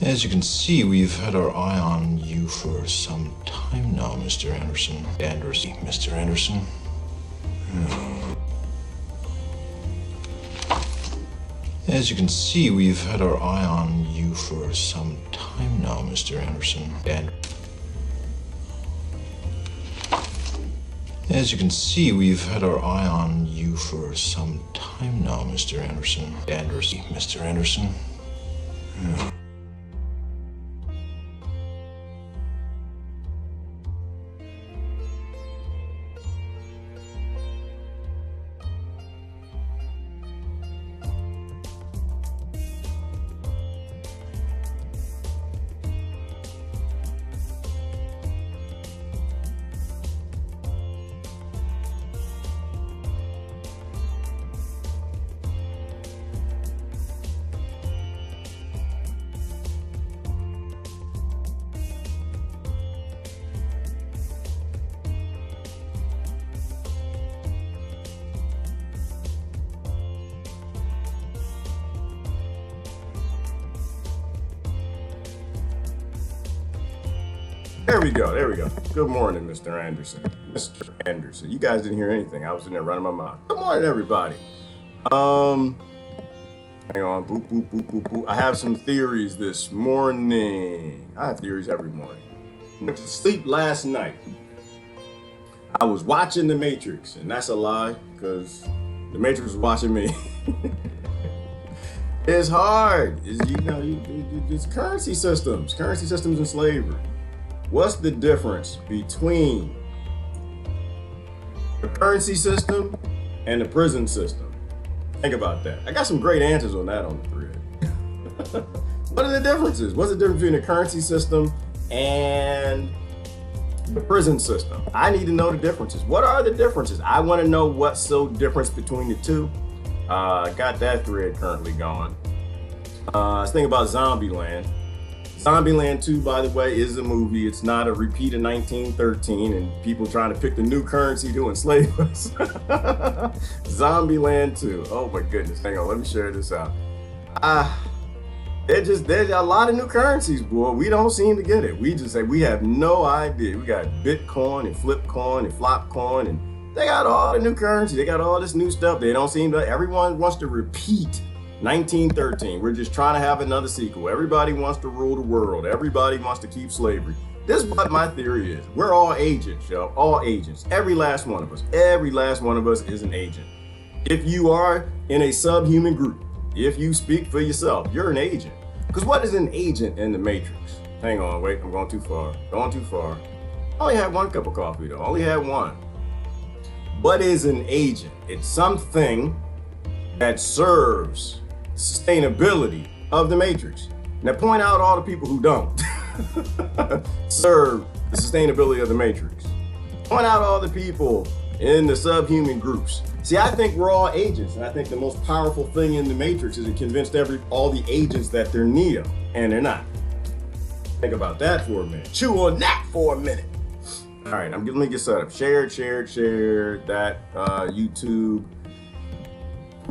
As you can see, we've had our eye on you for some time now, Mr. Anderson. Mr. Anderson. As you can see, we've had our eye on you for some time now, Mr. Anderson. As you can see, we've had our eye on you for some time now, Mr. Anderson. Mr. Anderson. There we go. Good morning, Mr. Anderson. Mr. Anderson. You guys didn't hear anything. I was in there running my mouth. Good morning, everybody. Hang on. Boop, boop, boop, boop, boop. I have some theories this morning. I have theories every morning. I went to sleep last night. I was watching The Matrix, and that's a lie, because The Matrix was watching me. It's hard. It's currency systems and slavery. What's the difference between the currency system and the prison system? Think about that. I got some great answers on that on the thread. What are the differences? What's the difference between the currency system and the prison system? I need to know the differences. What are the differences? I want to know what's so different between the two. Got that thread currently going. Let's think about Zombieland. Zombieland 2, by the way, is a movie. It's not a repeat of 1913 and people trying to pick the new currency to enslave us. Zombieland 2. Oh my goodness. Hang on, let me share this out. There's a lot of new currencies, boy. We don't seem to get it. We just say we have no idea. We got Bitcoin and Flipcoin and Flopcoin, and they got all the new currency. They got all this new stuff. They don't seem to, everyone wants to repeat 1913. We're just trying to have another sequel. Everybody wants to rule the world. Everybody wants to keep slavery. This is what my theory is. We're all agents, yo. All agents. Every last one of us. Every last one of us is an agent. If you are in a subhuman group, if you speak for yourself, you're an agent. Because what is an agent in the Matrix? Hang on, wait, I'm going too far. Going too far. I only had one cup of coffee though. I only had one. What is an agent? It's something that serves sustainability of the Matrix. Now point out all the people who don't serve the sustainability of the Matrix. Point out all the people in the subhuman groups. See, I think we're all agents, and I think the most powerful thing in the Matrix is it convinced all the agents that they're Neo, and they're not. Think about that for a minute. Chew on that for a minute. All right, let me get set up. Share that YouTube.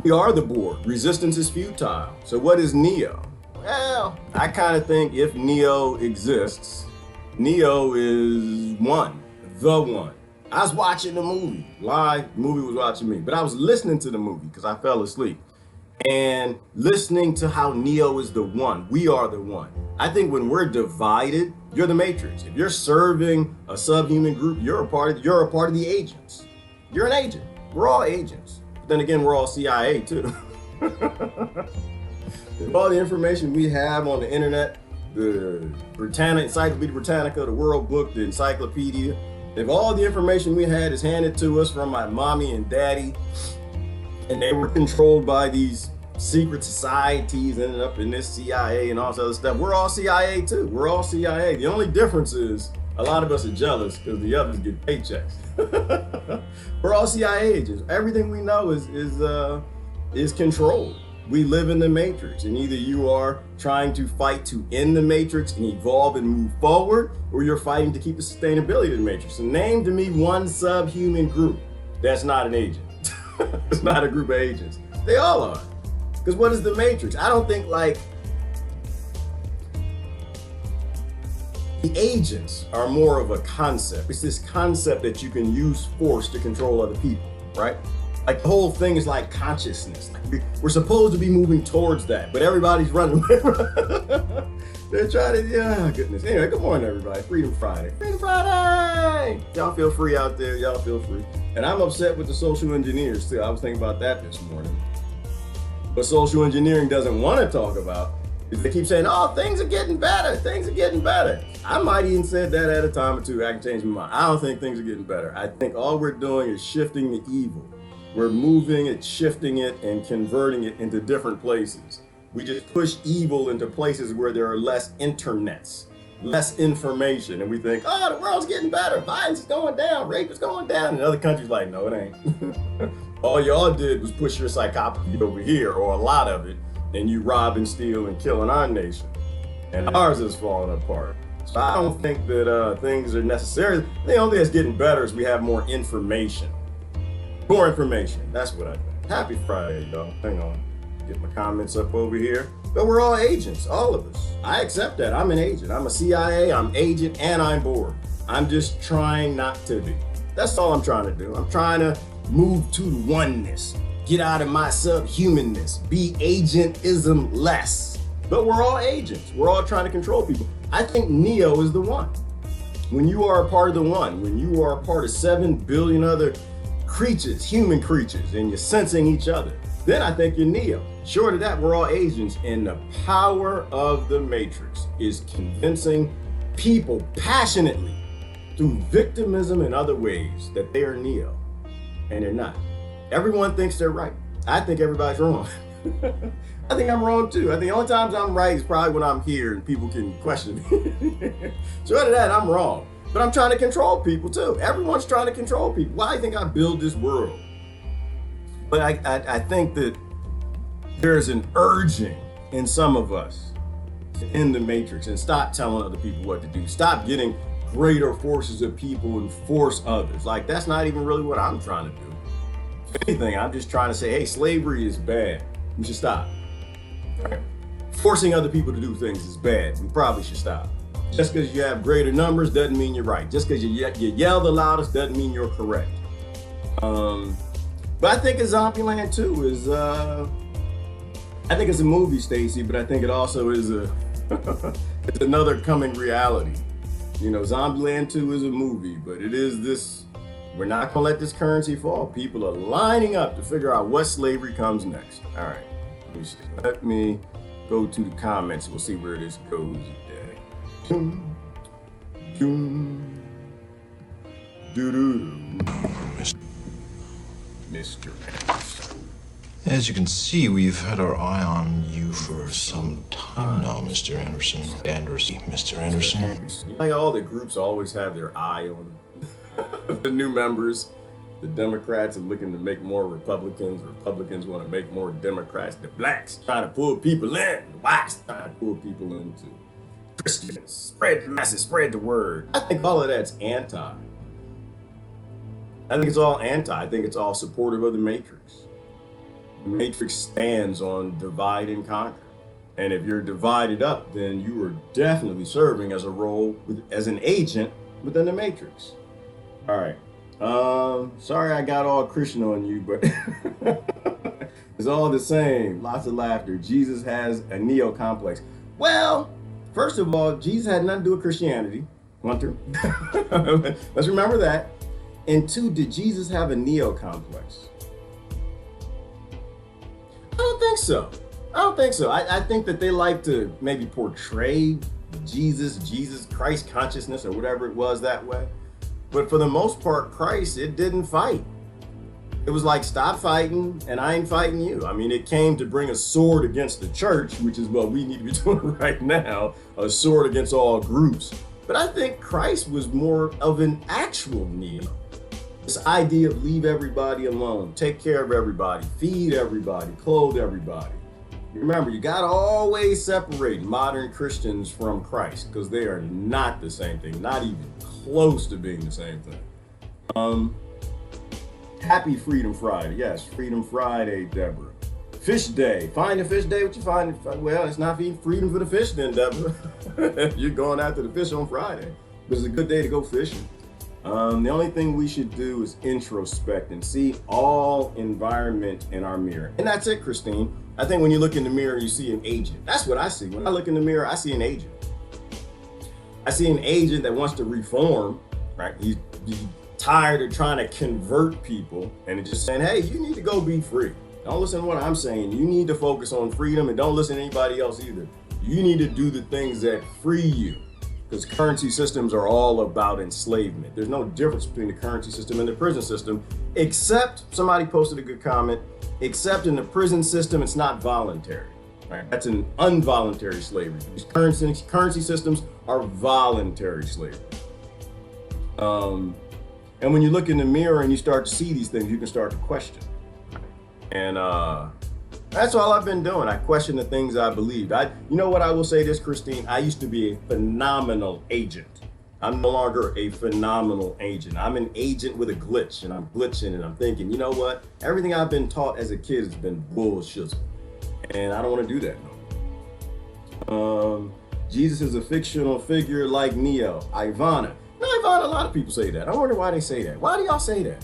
We are the Borg. Resistance is futile. So what is Neo? Well, I kind of think if Neo exists, Neo is one, the one. I was watching the movie, live, the movie was watching me, but I was listening to the movie because I fell asleep and listening to how Neo is the one. We are the one. I think when we're divided, you're the Matrix. If you're serving a subhuman group, you're a part of the agents. You're an agent. We're all agents. But then again, we're all CIA too. All the information we have on the internet, the Encyclopedia Britannica, the World Book, the encyclopedia, if all the information we had is handed to us from my mommy and daddy, and they were controlled by these secret societies, ended up in this CIA and all this other stuff, we're all CIA too. We're all CIA. The only difference is a lot of us are jealous because the others get paychecks. We're all CIA agents. Everything we know is controlled. We live in the Matrix, and either you are trying to fight to end the Matrix and evolve and move forward, or you're fighting to keep the sustainability of the Matrix. So name to me one subhuman group that's not an agent. It's not a group of agents. They all are. Because what is the Matrix? I don't think The agents are more of a concept. It's this concept that you can use force to control other people, right? Like the whole thing is like consciousness. Like we're supposed to be moving towards that, but everybody's running away. They're trying to, yeah, goodness. Anyway, good morning, everybody. Freedom Friday. Freedom Friday! Y'all feel free out there. Y'all feel free. And I'm upset with the social engineers, too. I was thinking about that this morning. What social engineering doesn't want to talk about is they keep saying, oh, things are getting better. Things are getting better. I might even said that at a time or two. I can change my mind. I don't think things are getting better. I think all we're doing is shifting the evil. We're moving it, shifting it, and converting it into different places. We just push evil into places where there are less internets, less information, and we think, oh, the world's getting better. Violence is going down. Rape is going down. And other countries like, no, it ain't. All y'all did was push your psychopathy over here, or a lot of it, and you rob and steal and kill in our nation. And ours is falling apart. So I don't think that things are necessarily, the only thing that's getting better is we have more information. More information, that's what I think. Happy Friday, y'all. Hang on, get my comments up over here. But we're all agents, all of us. I accept that, I'm an agent. I'm a CIA, I'm agent, and I'm bored. I'm just trying not to be. That's all I'm trying to do. I'm trying to move to the oneness. Get out of my subhumanness. Be agentism less. But we're all agents. We're all trying to control people. I think Neo is the one. When you are a part of the one, when you are a part of 7 billion other creatures, human creatures, and you're sensing each other, then I think you're Neo. Short of that, we're all agents, and the power of the Matrix is convincing people passionately through victimism and other ways that they are Neo, and they're not. Everyone thinks they're right. I think everybody's wrong. I think I'm wrong too. I think the only times I'm right is probably when I'm here and people can question me. Short of that, I'm wrong. But I'm trying to control people too. Everyone's trying to control people. Why do you think I build this world? But I think that there's an urging in some of us to end the Matrix and stop telling other people what to do. Stop getting greater forces of people and force others. Like, that's not even really what I'm trying to do. If anything, I'm just trying to say, hey, slavery is bad. We should stop. Right? Forcing other people to do things is bad. We probably should stop. Just because you have greater numbers doesn't mean you're right. Just because you yell the loudest doesn't mean you're correct. But I think a Zombieland 2 is, I think it's a movie, Stacy, but I think it also is it's another coming reality. You know, Zombieland 2 is a movie, but it is this, we're not gonna let this currency fall. People are lining up to figure out what slavery comes next. All right, let me see. Let me go to the comments. We'll see where this goes today. Mr. Anderson. As you can see, we've had our eye on you for some time now, Mr. Anderson. Mr. Anderson. Like all the groups always have their eye on the new members. The Democrats are looking to make more Republicans. Republicans want to make more Democrats. The blacks trying to pull people in. The whites trying to pull people into. Christians, spread the message, spread the word. I think all of that's anti. I think it's all anti. I think it's all supportive of the Matrix. The Matrix stands on divide and conquer. And if you're divided up, then you are definitely serving as a role, as an agent within the Matrix. All right. Sorry I got all Christian on you, but it's all the same. Lots of laughter. Jesus has a Neo complex. Well, first of all, Jesus had nothing to do with Christianity. 1, 2. Let's remember that. And 2, did Jesus have a Neo complex? I don't think so. I think that they like to maybe portray Jesus Christ consciousness or whatever it was that way. But for the most part, Christ, it didn't fight. It was like, stop fighting and I ain't fighting you. I mean, it came to bring a sword against the church, which is what we need to be doing right now, a sword against all groups. But I think Christ was more of an actual Neo. This idea of leave everybody alone, take care of everybody, feed everybody, clothe everybody. Remember, you gotta always separate modern Christians from Christ because they are not the same thing, not even close to being the same thing. Happy Freedom Friday. Yes, Freedom Friday, Deborah. Fish day. Find a fish day. What you find? Well, it's not freedom for the fish then, Deborah. You're going after the fish on Friday. But it's a good day to go fishing. The only thing we should do is introspect and see all environment in our mirror. And that's it, Christine. I think when you look in the mirror, you see an agent. That's what I see. When I look in the mirror, I see an agent. I see an agent that wants to reform, right? He's tired of trying to convert people and just saying, hey, you need to go be free. Don't listen to what I'm saying. You need to focus on freedom and don't listen to anybody else either. You need to do the things that free you, because currency systems are all about enslavement. There's no difference between the currency system and the prison system, except somebody posted a good comment, except in the prison system, it's not voluntary. Right? That's an involuntary slavery. These currency systems are voluntary slavery. And when you look in the mirror and you start to see these things, you can start to question. And that's all I've been doing. I question the things I believed. You know what, I will say this, Christine, I used to be a phenomenal agent. I'm no longer a phenomenal agent. I'm an agent with a glitch, and I'm glitching and I'm thinking, you know what? Everything I've been taught as a kid has been bullshit. And I don't want to do that no more. Jesus is a fictional figure like Neo. Ivana. No, Ivana, a lot of people say that. I wonder why they say that. Why do y'all say that?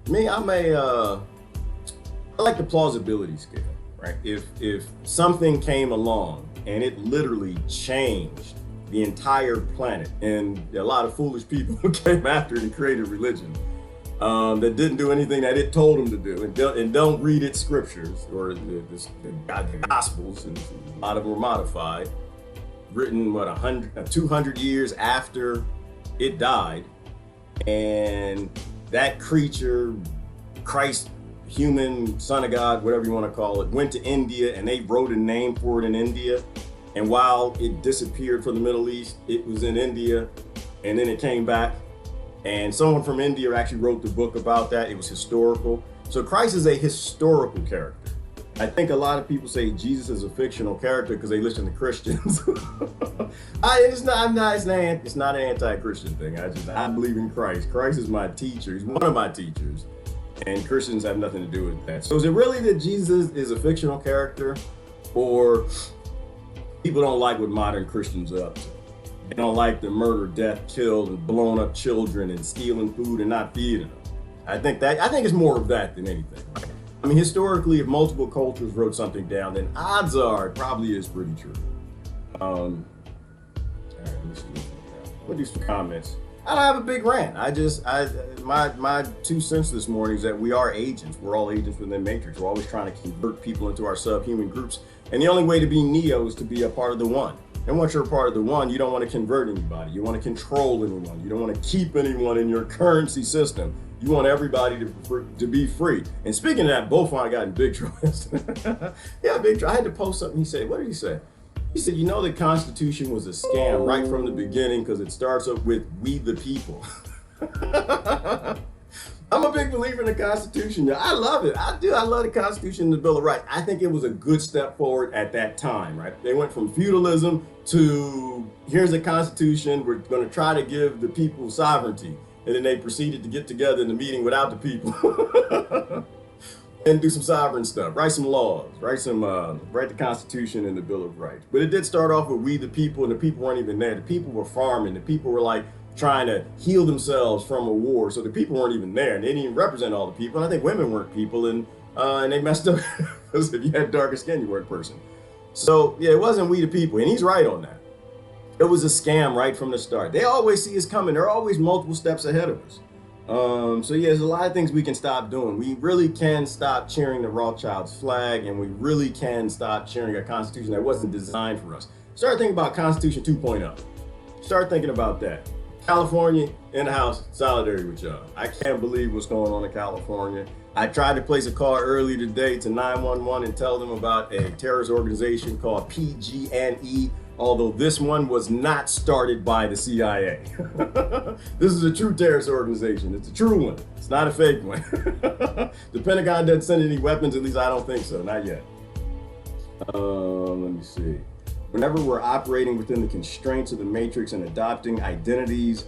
Me, I like the plausibility scale, right? If something came along and it literally changed the entire planet, and a lot of foolish people came after it and created religion that didn't do anything that it told them to do, and don't read its scriptures or the Gospels, and a lot of them were modified, written 200 years after it died, and that creature, Christ, human, son of God, whatever you want to call it, went to India and they wrote a name for it in India. And while it disappeared from the Middle East, it was in India, and then it came back. And someone from India actually wrote the book about that. It was historical. So Christ is a historical character. I think a lot of people say Jesus is a fictional character because they listen to Christians. It's not an anti-Christian thing. I believe in Christ. Christ is my teacher. He's one of my teachers. And Christians have nothing to do with that. So is it really that Jesus is a fictional character, or people don't like what modern Christians are up to? They don't like the murder, death, killed, and blown up children and stealing food and not feeding them. I think it's more of that than anything. I mean, historically, if multiple cultures wrote something down, then odds are it probably is pretty true. All right, let's see. We'll do some comments. I don't have a big rant. My 2 cents this morning is that we are agents. We're all agents within Matrix. We're always trying to convert people into our subhuman groups. And the only way to be Neo is to be a part of the one. And once you're a part of the one, you don't want to convert anybody. You want to control anyone. You don't want to keep anyone in your currency system. You want everybody to be free. And speaking of that, Beaufort got in big trouble. Yeah, big trouble. I had to post something. He said, what did he say? He said, you know, the Constitution was a scam right from the beginning because it starts up with "we the people." I'm a big believer in the Constitution. I love it. I do. I love the Constitution and the Bill of Rights. I think it was a good step forward at that time, right? They went from feudalism to here's a Constitution. We're going to try to give the people sovereignty. And then they proceeded to get together in the meeting without the people and do some sovereign stuff, write some laws, write the Constitution and the Bill of Rights. But it did start off with "we the people," and the people weren't even there. The people were farming. The people were like trying to heal themselves from a war. So the people weren't even there, and they didn't even represent all the people. And I think women weren't people, and they messed up because if you had darker skin, you weren't a person. So yeah, it wasn't "we the people," and he's right on that. It was a scam right from the start. They always see us coming. They're always multiple steps ahead of us. So yeah, there's a lot of things we can stop doing. We really can stop cheering the Rothschild's flag, and we really can stop cheering a Constitution that wasn't designed for us. Start thinking about Constitution 2.0. Start thinking about that. California, in the house, solidarity with y'all. I can't believe what's going on in California. I tried to place a call earlier today to 911 and tell them about a terrorist organization called PG&E, although this one was not started by the CIA. This is a true terrorist organization. It's a true one. It's not a fake one. The Pentagon doesn't send any weapons, at least I don't think so, not yet. Let me see. Whenever we're operating within the constraints of the Matrix and adopting identities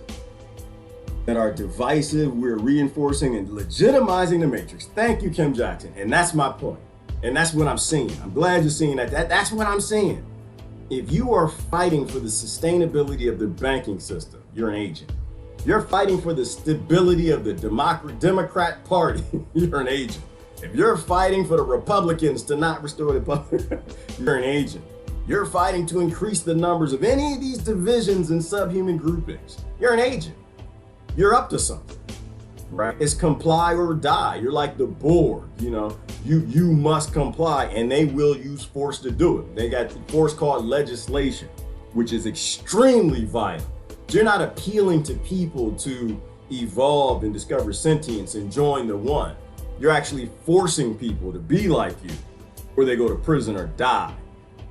that are divisive. We're reinforcing and legitimizing the matrix. Thank you, Kim Jackson. And that's my point. And that's what I'm seeing. I'm glad you're seeing that. That's what I'm seeing. If you are fighting for the sustainability of the banking system, you're an agent. You're fighting for the stability of the Democrat Party, you're an agent. If you're fighting for the Republicans to not restore the public, you're an agent. You're fighting to increase the numbers of any of these divisions and subhuman groupings, you're an agent. You're up to something, right? It's comply or die. You're like the borg, you must comply, and they will use force to do it. They got force called legislation, which is extremely violent. You're not appealing to people to evolve and discover sentience and join the one. You're actually forcing people to be like you, or they go to prison or die.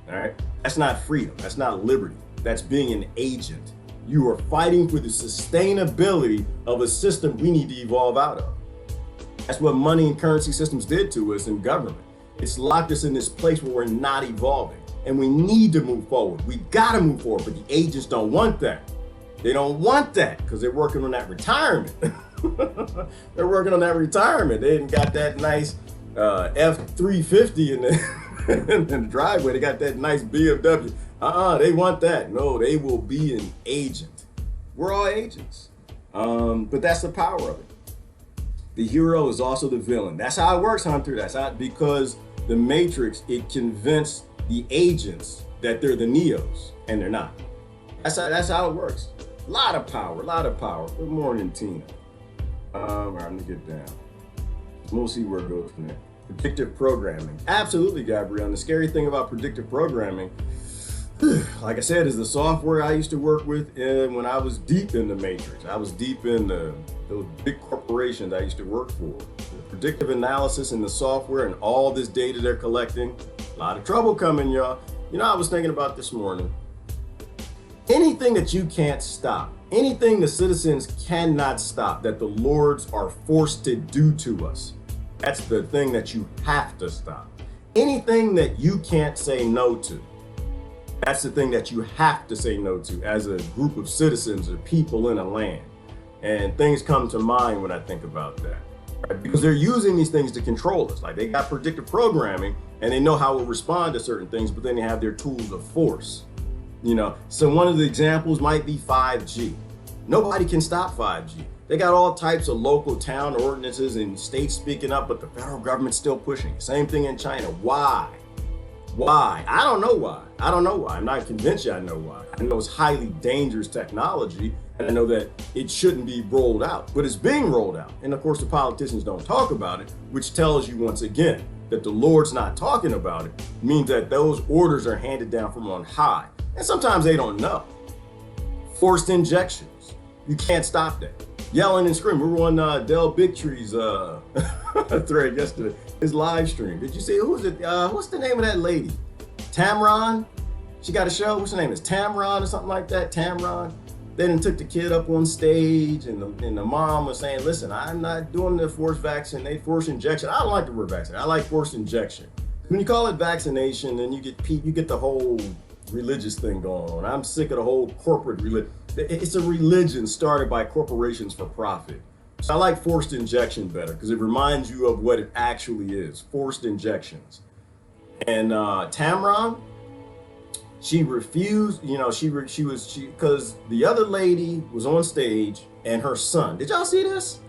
All right? That's not freedom. That's not liberty. That's being an agent. You are fighting for the sustainability of a system we need to evolve out of. That's what money and currency systems did to us in government. It's locked us in this place where we're not evolving, and we need to move forward. We gotta move forward, but the agents don't want that. They don't want that because they're working on that retirement. They're working on that retirement. They ain't got that nice F-350 in the driveway. They got that nice BMW. They want that. No, they will be an agent. We're all agents. But that's the power of it. The hero is also the villain. That's how it works, Hunter. That's how, because the Matrix, it convinced the agents that they're the Neos, and they're not. That's how it works. A lot of power. Good morning, Tina. I'm gonna get down. We'll see where it goes from there. Predictive programming. Absolutely, Gabrielle. And the scary thing about predictive programming, like I said, is the software I used to work with when I was deep in the Matrix. I was deep in those big corporations I used to work for. The predictive analysis and the software and all this data they're collecting. A lot of trouble coming, y'all. I was thinking about this morning. Anything that you can't stop, anything the citizens cannot stop that the lords are forced to do to us, that's the thing that you have to stop. Anything that you can't say no to, that's the thing that you have to say no to as a group of citizens or people in a land. And things come to mind when I think about that, right? Because they're using these things to control us. Like they got predictive programming and they know how we'll respond to certain things, but then they have their tools of force. So one of the examples might be 5G. Nobody can stop 5G. They got all types of local town ordinances and states speaking up, but the federal government's still pushing. Same thing in China. Why? I don't know why. I'm not convinced I know why. I know it's highly dangerous technology, and I know that it shouldn't be rolled out, but it's being rolled out. And of course, the politicians don't talk about it, which tells you once again that the Lord's not talking about it means that those orders are handed down from on high. And sometimes they don't know. Forced injections. You can't stop that. Yelling and screaming. We were on Del Bigtree's thread yesterday, his live stream. Did you see, who's it? What's the name of that lady? Tamron? She got a show? What's her name? Is Tamron or something like that? Tamron? They then took the kid up on stage and the mom was saying, listen, I'm not doing the forced injection. I don't like the word vaccine. I like forced injection. When you call it vaccination, then you get the whole religious thing going on. I'm sick of the whole corporate religion. It's a religion started by corporations for profit. So I like forced injection better because it reminds you of what it actually is, forced injections. And Tamron, she refused, because the other lady was on stage and her son. Did y'all see this?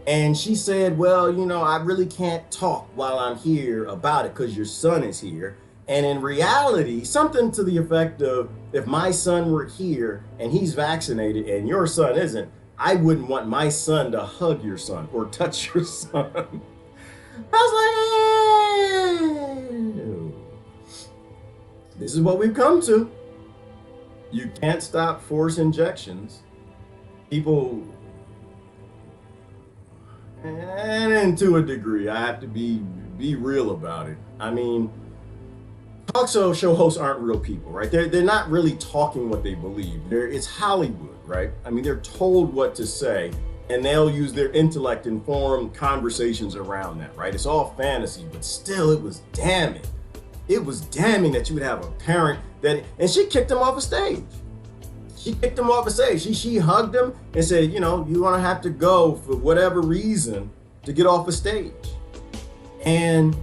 And she said, well, I really can't talk while I'm here about it because your son is here. And in reality, something to the effect of, if my son were here and he's vaccinated and your son isn't, I wouldn't want my son to hug your son or touch your son. I was like, this is what we've come to. You can't stop force injections. People, and to a degree, I have to be real about it. I mean, talk show hosts aren't real people, right? They're not really talking what they believe. It's Hollywood, right? I mean, they're told what to say, and they'll use their intellect to inform conversations around that, right? It's all fantasy, but still, it was damning. It was damning that you would have a parent and she kicked him off a stage. She kicked him off the stage. She hugged him and said, you know, you're gonna have to go for whatever reason to get off the stage. And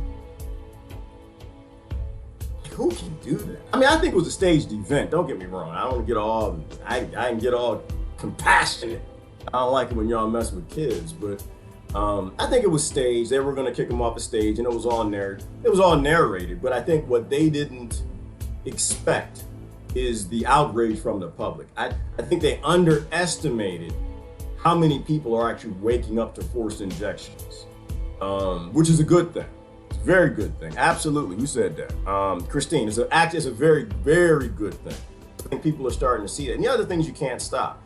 who can do that? I mean, I think it was a staged event. Don't get me wrong. I don't get all, I can get all compassionate. I don't like it when y'all mess with kids, but I think it was staged. They were gonna kick him off the stage, and it was all narrated. But I think what they didn't expect is the outrage from the public. I think they underestimated how many people are actually waking up to forced injections, which is a good thing. It's a very good thing. Absolutely, you said that. Christine, it's a very, very good thing. I think people are starting to see that. And the other things you can't stop.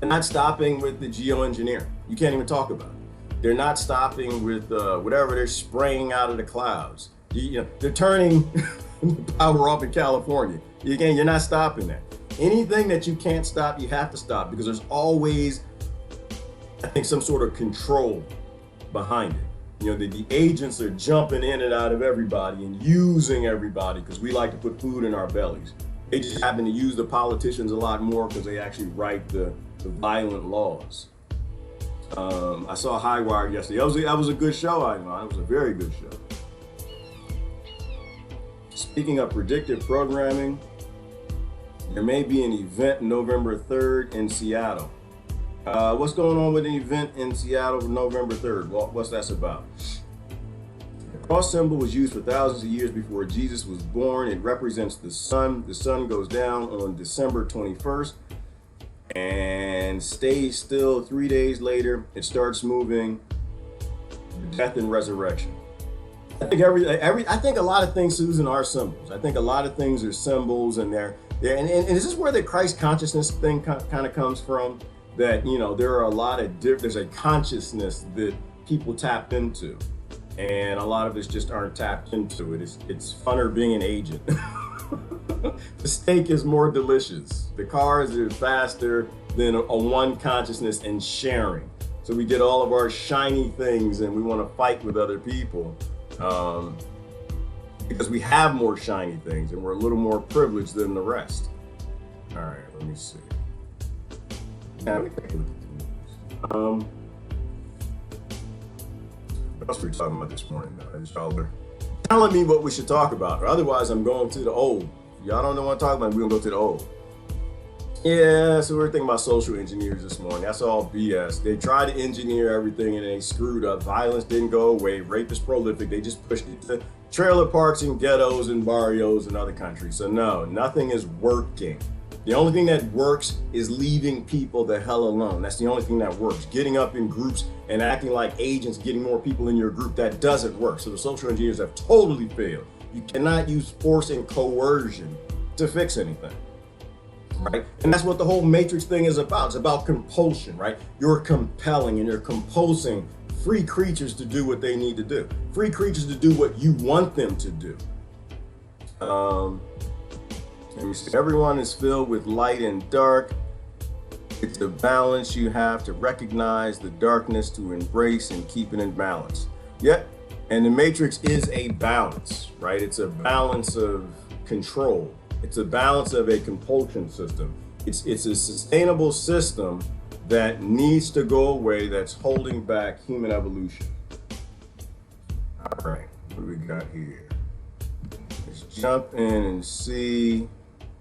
They're not stopping with the geoengineering. You can't even talk about it. They're not stopping with whatever they're spraying out of the clouds. You know, they're turning power off in California. You're not stopping that. Anything that you can't stop, you have to stop, because there's always, I think, some sort of control behind it. You know, the agents are jumping in and out of everybody and using everybody because we like to put food in our bellies. They just happen to use the politicians a lot more because they actually write the violent laws. I saw High Wire yesterday. That was a good show, I know. It was a very good show. Speaking of predictive programming, there may be an event November 3rd in Seattle. What's going on with an event in Seattle November 3rd? What's that about? The cross symbol was used for thousands of years before Jesus was born. It represents the sun. The sun goes down on December 21st and stays still 3 days later. It starts moving, death and resurrection. I think a lot of things, Susan, are symbols. I think a lot of things are symbols, and and is this where the Christ consciousness thing kind of comes from? That, you know, there are a lot of there's a consciousness that people tap into, and a lot of us just aren't tapped into it. It's funner being an agent. The steak is more delicious. The cars are faster than a one consciousness and sharing. So we get all of our shiny things, and we want to fight with other people. Because we have more shiny things and we're a little more privileged than the rest. All right, let me see. Now we can look at the news. What else were we talking about this morning? Y'all are telling me what we should talk about, or otherwise I'm going to the old. Y'all don't know what to talk about, we're gonna go to the old. Yeah, so we were thinking about social engineers this morning. That's all BS. They tried to engineer everything and they screwed up. Violence didn't go away. Rape is prolific. They just pushed it to trailer parks and ghettos and barrios and other countries. So no, nothing is working. The only thing that works is leaving people the hell alone. That's the only thing that works. Getting up in groups and acting like agents, getting more people in your group, that doesn't work. So the social engineers have totally failed. You cannot use force and coercion to fix anything. Right? And that's what the whole matrix thing is about. It's about compulsion, right? You're compelling and you're compulsing free creatures to do what they need to do. Free creatures to do what you want them to do. Let me see. Everyone is filled with light and dark. It's a balance you have to recognize the darkness, to embrace and keep it in balance. Yep. And the matrix is a balance, right? It's a balance of control. It's a balance of a compulsion system. It's a sustainable system that needs to go away, that's holding back human evolution. All right, what do we got here? Let's jump in and see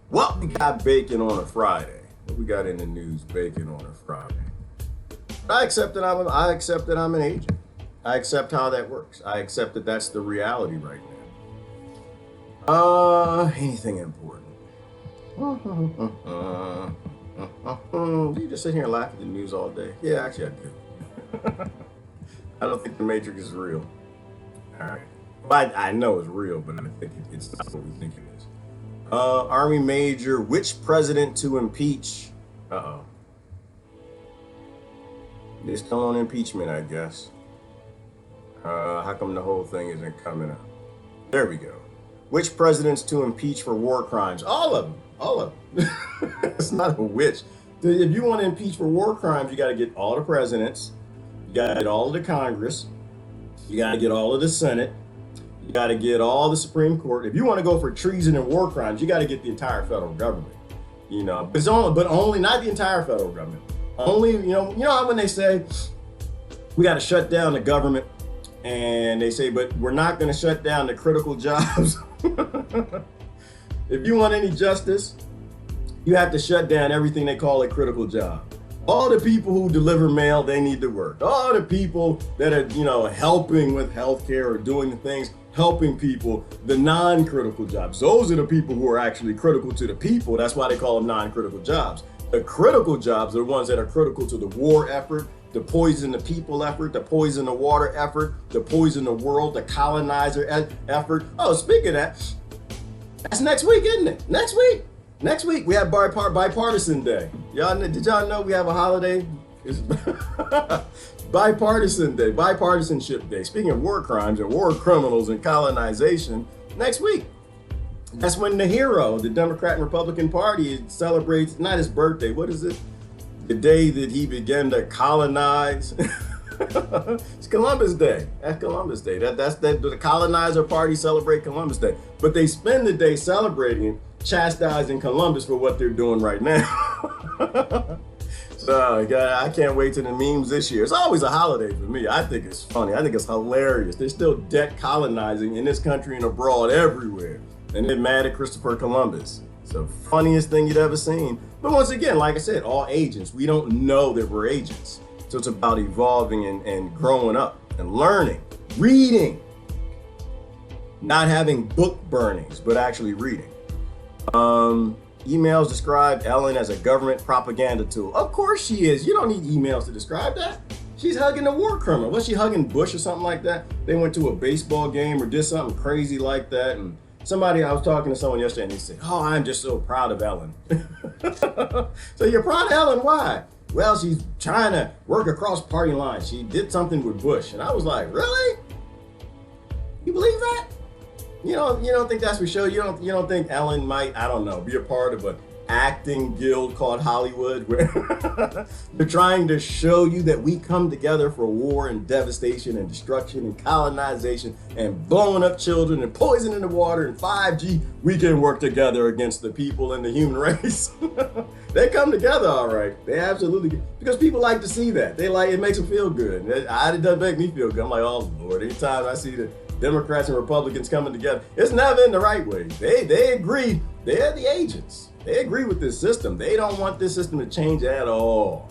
what we got baking on a Friday. What we got in the news baking on a Friday. I accept that I'm an agent. I accept how that works. I accept that that's the reality right now. Anything important? Do you just sit here and laugh at the news all day? Yeah, actually I do. I don't think the Matrix is real. All right. Well, I know it's real, but I think it's not what we think it is. Army Major, which president to impeach? Uh-oh. They're still on impeachment, I guess. How come the whole thing isn't coming up? There we go. Which presidents to impeach for war crimes? All of them. All of them. It's not a which. If you want to impeach for war crimes, you got to get all the presidents. You got to get all of the Congress. You got to get all of the Senate. You got to get all the Supreme Court. If you want to go for treason and war crimes, you got to get the entire federal government. but only not the entire federal government. Only, how when they say we got to shut down the government, and they say, but we're not going to shut down the critical jobs. If you want any justice, you have to shut down everything they call a critical job. All the people who deliver mail, they need to work. All the people that are, helping with healthcare or doing the things, helping people, the non-critical jobs. Those are the people who are actually critical to the people. That's why they call them non-critical jobs. The critical jobs are the ones that are critical to the war effort, the poison the people effort, the poison the water effort, the poison the world, the colonizer effort. Oh, speaking of that, that's next week, isn't it? Next week we have bipartisan day. Did y'all know we have a holiday? It's bipartisan day, bipartisanship day. Speaking of war crimes and war criminals and colonization, next week. That's when the hero, the Democrat and Republican Party, celebrates not his birthday. What is it? The day that he began to colonize. It's Columbus Day. That's Columbus Day. The colonizer party celebrate Columbus Day, but they spend the day celebrating, chastising Columbus for what they're doing right now. So I can't wait to the memes this year. It's always a holiday for me. I think it's funny. I think it's hilarious. They're still debt colonizing in this country and abroad everywhere. And they're mad at Christopher Columbus. It's the funniest thing you'd ever seen. But once again, like I said, all agents, we don't know that we're agents. So it's about evolving and growing up and learning, reading, not having book burnings, but actually reading. Emails describe Ellen as a government propaganda tool. Of course she is. You don't need emails to describe that. She's hugging a war criminal. Was she hugging Bush or something like that? They went to a baseball game or did something crazy like that. And I was talking to someone yesterday and they said, oh, I'm just so proud of Ellen. So you're proud of Ellen? Why? Well, she's trying to work across party lines. She did something with Bush. And I was like, really? You believe that? You don't think that's for sure? You don't think Ellen might, I don't know, be a part of an acting guild called Hollywood where they're trying to show you that we come together for war and devastation and destruction and colonization and blowing up children and poisoning the water and 5G. We can work together against the people and the human race. They come together all right. They absolutely, because people like to see that. It makes them feel good. It doesn't make me feel good. I'm like, oh Lord, anytime I see the Democrats and Republicans coming together, it's never in the right way. They agree. They're the agents. They agree with this system. They don't want this system to change at all.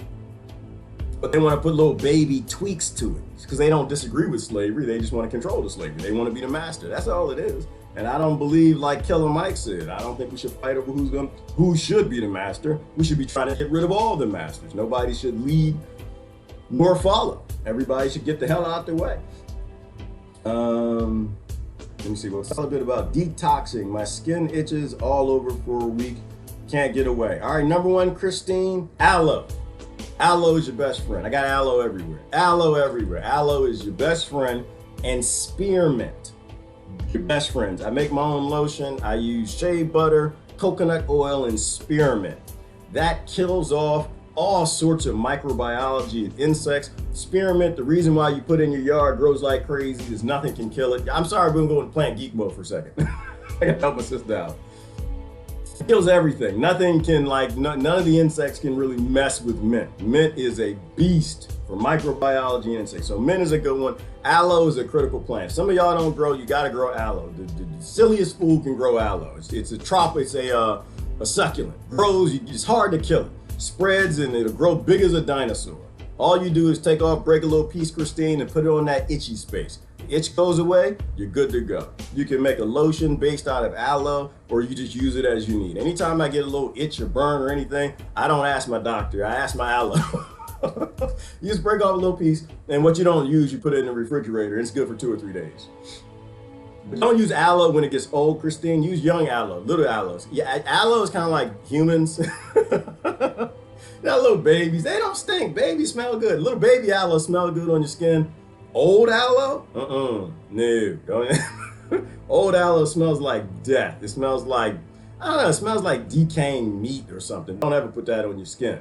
But they want to put little baby tweaks to it because they don't disagree with slavery. They just want to control the slavery. They want to be the master. That's all it is. And I don't believe, like Killer Mike said, I don't think we should fight over who should be the master. We should be trying to get rid of all the masters. Nobody should lead nor follow. Everybody should get the hell out their way. Let me see. We'll talk a bit about detoxing. My skin itches all over for a week. Can't get away. All right, number one, Christine, aloe. Aloe is your best friend. I got aloe everywhere. Aloe everywhere. Aloe is your best friend. And spearmint, your best friends. I make my own lotion. I use shea butter, coconut oil, and spearmint. That kills off all sorts of microbiology and insects. Spearmint, the reason why you put it in your yard, grows like crazy is nothing can kill it. I'm sorry, we're going to plant geek mode for a second. I gotta help my sister out. It kills everything. Nothing can, none of the insects can really mess with mint. Mint is a beast for microbiology and insects. So mint is a good one. Aloe is a critical plant. Some of y'all don't grow, you gotta grow aloe. The silliest fool can grow aloe. It's a succulent. Grows, it's hard to kill it. Spreads and it'll grow big as a dinosaur. All you do is take off, break a little piece, Christine, and put it on that itchy space. The itch goes away, you're good to go. You can make a lotion based out of aloe, or you just use it as you need. Anytime I get a little itch or burn or anything, I don't ask my doctor, I ask my aloe. You just break off a little piece, and what you don't use, you put it in the refrigerator, and it's good for 2 or 3 days. But don't use aloe when it gets old, Christine. Use young aloe, little aloes. Yeah, aloe is kind of like humans. That little babies, they don't stink. Babies smell good. Little baby aloe smell good on your skin. Old aloe? No, don't. Old aloe smells like death. It smells like, I don't know, it smells like decaying meat or something. Don't ever put that on your skin.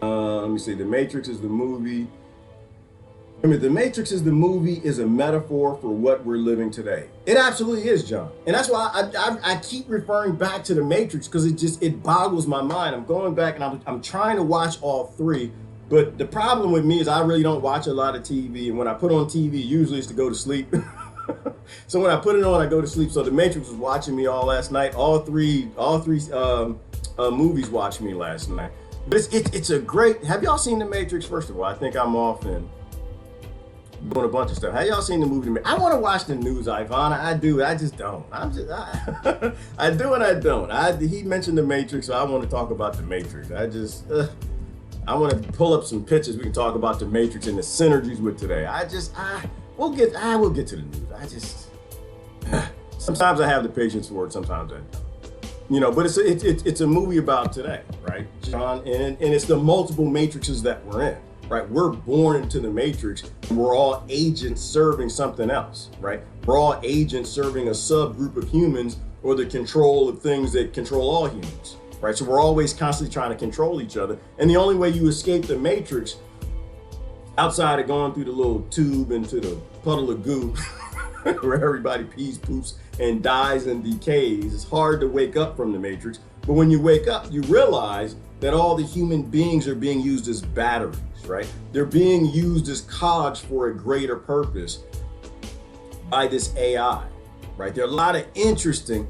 Let me see, The Matrix is the movie. I mean, The Matrix is the movie is a metaphor for what we're living today. It absolutely is, John. And that's why I keep referring back to The Matrix, because it boggles my mind. I'm going back and I'm trying to watch all three. But the problem with me is I really don't watch a lot of TV. And when I put on TV, usually it's to go to sleep. So when I put it on, I go to sleep. So The Matrix was watching me all last night. All three movies watched me last night. But it's a great, have y'all seen The Matrix? First of all, I think I'm off and doing a bunch of stuff. Have y'all seen the movie? I want to watch the news, Ivana. I do. I just don't. I do and I don't. He mentioned The Matrix, so I want to talk about The Matrix. I want to pull up some pictures. We can talk about The Matrix and the synergies with today. We'll get to the news. Sometimes I have the patience for it. Sometimes I don't. But it's a movie about today, right, John? And it's the multiple matrices that we're in. Right, we're born into the Matrix. We're all agents serving something else, right? We're all agents serving a subgroup of humans or the control of things that control all humans, right? So we're always constantly trying to control each other. And the only way you escape the Matrix, outside of going through the little tube into the puddle of goo, where everybody pees, poops, and dies and decays, it's hard to wake up from the Matrix. But when you wake up, you realize that all the human beings are being used as batteries, right? They're being used as cogs for a greater purpose by this AI, right? There are a lot of interesting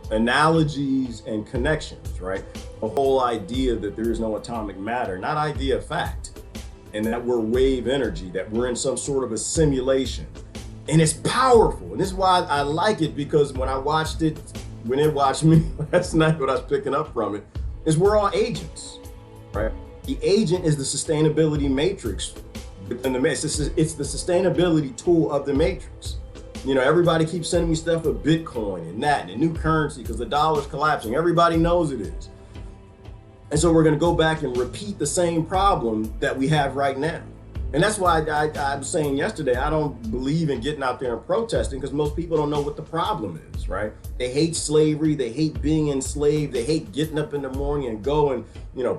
analogies and connections, right? The whole idea that there is no atomic matter, not idea, fact, and that we're wave energy, that we're in some sort of a simulation. And it's powerful. And this is why I like it, because when I watched it, when it watched me last night, what I was picking up from it is we're all agents, right? The agent is the sustainability matrix within the matrix. It's the sustainability tool of the matrix. Everybody keeps sending me stuff of Bitcoin and that and a new currency because the dollar's collapsing. Everybody knows it is. And so we're going to go back and repeat the same problem that we have right now. And that's why I was saying yesterday, I don't believe in getting out there and protesting, because most people don't know what the problem is, right? They hate slavery. They hate being enslaved. They hate getting up in the morning and going,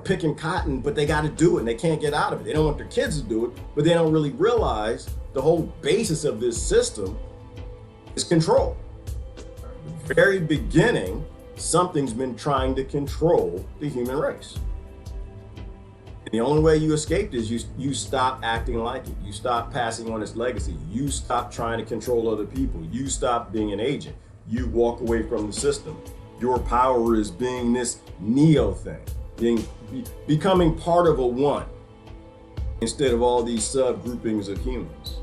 picking cotton, but they got to do it and they can't get out of it. They don't want their kids to do it, but they don't really realize the whole basis of this system is control. At the very beginning, something's been trying to control the human race. The only way you escaped is you stop acting like it. You stop passing on its legacy. You stop trying to control other people. You stop being an agent. You walk away from the system. Your power is being this Neo thing, becoming part of a one instead of all these subgroupings of humans.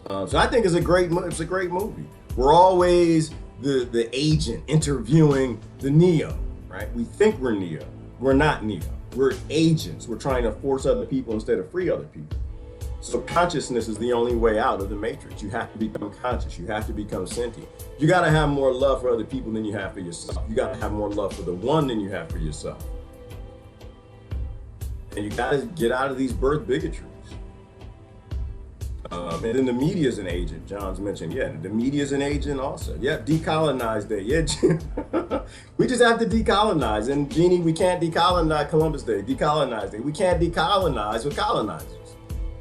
So I think it's a great movie. We're always the agent interviewing the Neo, right? We think we're Neo. We're not Neo. We're agents. We're trying to force other people instead of free other people. So consciousness is the only way out of the matrix. You have to become conscious. You have to become sentient. You got to have more love for other people than you have for yourself. You got to have more love for the one than you have for yourself. And you got to get out of these birth bigotries. And then the media is an agent. John's mentioned, the media is an agent also. Decolonize Day. We just have to decolonize. And Jeannie, we can't decolonize Columbus Day, decolonize Day. We can't decolonize with colonizers.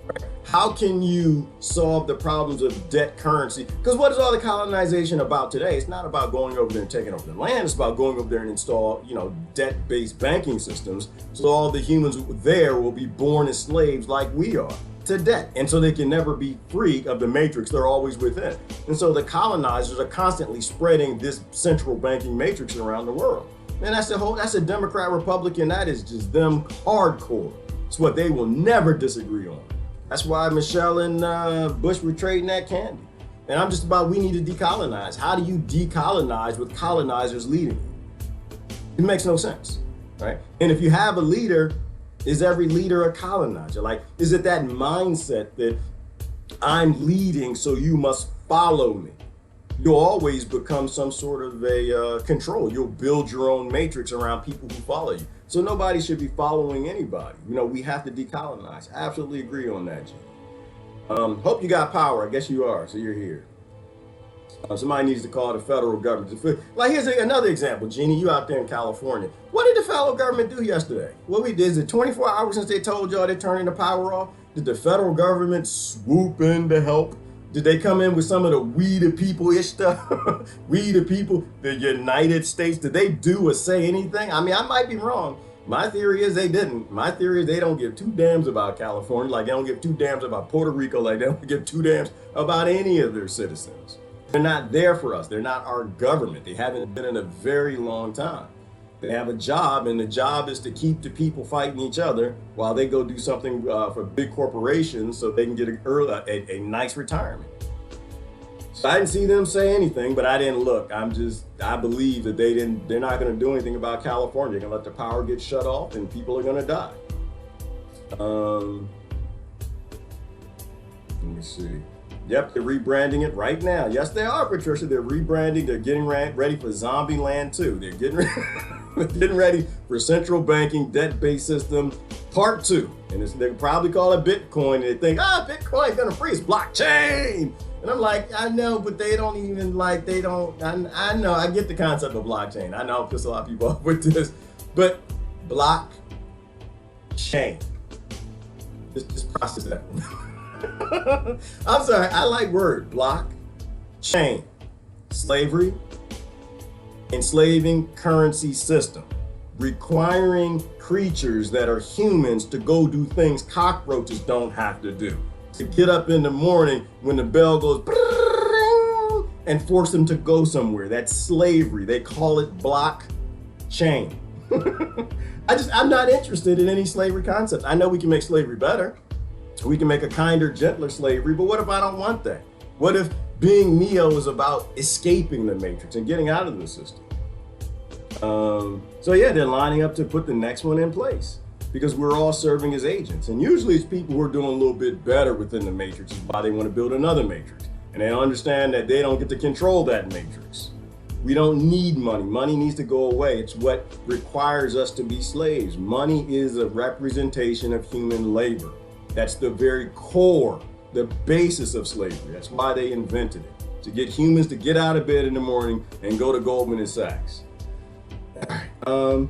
Right? How can you solve the problems of debt currency? Because what is all the colonization about today? It's not about going over there and taking over the land. It's about going over there and install, debt-based banking systems. So all the humans there will be born as slaves like we are, to debt, and so they can never be free of the matrix. They're always within. And so the colonizers are constantly spreading this central banking matrix around the world. And that's a Democrat, Republican, that is just them hardcore. It's what they will never disagree on. That's why Michelle and Bush were trading that candy. And I'm just about, we need to decolonize. How do you decolonize with colonizers leading? It makes no sense, right? And if you have a leader, is every leader a colonizer? Like, is it that mindset that I'm leading, so you must follow me? You'll always become some sort of a control. You'll build your own matrix around people who follow you. So nobody should be following anybody. We have to decolonize. I absolutely agree on that, Jim. Hope you got power. I guess you are, so you're here. Somebody needs to call the federal government. Like, here's another example, Jeannie, you out there in California. What did the federal government do yesterday? What we did, is it 24 hours since they told y'all they're turning the power off? Did the federal government swoop in to help? Did they come in with some of the we the people-ish stuff? We the people, the United States, did they do or say anything? I mean, I might be wrong. My theory is they didn't. My theory is they don't give two damns about California, like they don't give two damns about Puerto Rico, like they don't give two damns about any of their citizens. They're not there for us. They're not our government. They haven't been in a very long time. They have a job, and the job is to keep the people fighting each other while they go do something for big corporations so they can get a nice retirement. So I didn't see them say anything, but I didn't look. I believe that they're not going to do anything about California. They're going to let the power get shut off and people are going to die. Let me see. Yep, they're rebranding it right now. Yes, they are, Patricia. They're rebranding. They're getting ready for Zombie Land 2. They're getting ready for central banking debt-based system part 2. And they probably call it Bitcoin. And they think, Bitcoin's gonna freeze blockchain. And I'm like, I know, but they don't even I know, I get the concept of blockchain. I know I'll piss a lot of people off with this, but blockchain. Just process that. I'm sorry, I like word. Block, chain, slavery, enslaving currency system, requiring creatures that are humans to go do things cockroaches don't have to do. To get up in the morning when the bell goes and force them to go somewhere. That's slavery. They call it blockchain. I'm not interested in any slavery concept. I know we can make slavery better. We can make a kinder, gentler slavery, but what if I don't want that? What if being Neo is about escaping the matrix and getting out of the system? So yeah, they're lining up to put the next one in place because we're all serving as agents. And usually it's people who are doing a little bit better within the matrix is why they want to build another matrix. And they understand that they don't get to control that matrix. We don't need money. Money needs to go away. It's what requires us to be slaves. Money is a representation of human labor. That's the very core, the basis of slavery. That's why they invented it, to get humans to get out of bed in the morning and go to Goldman and Sachs. How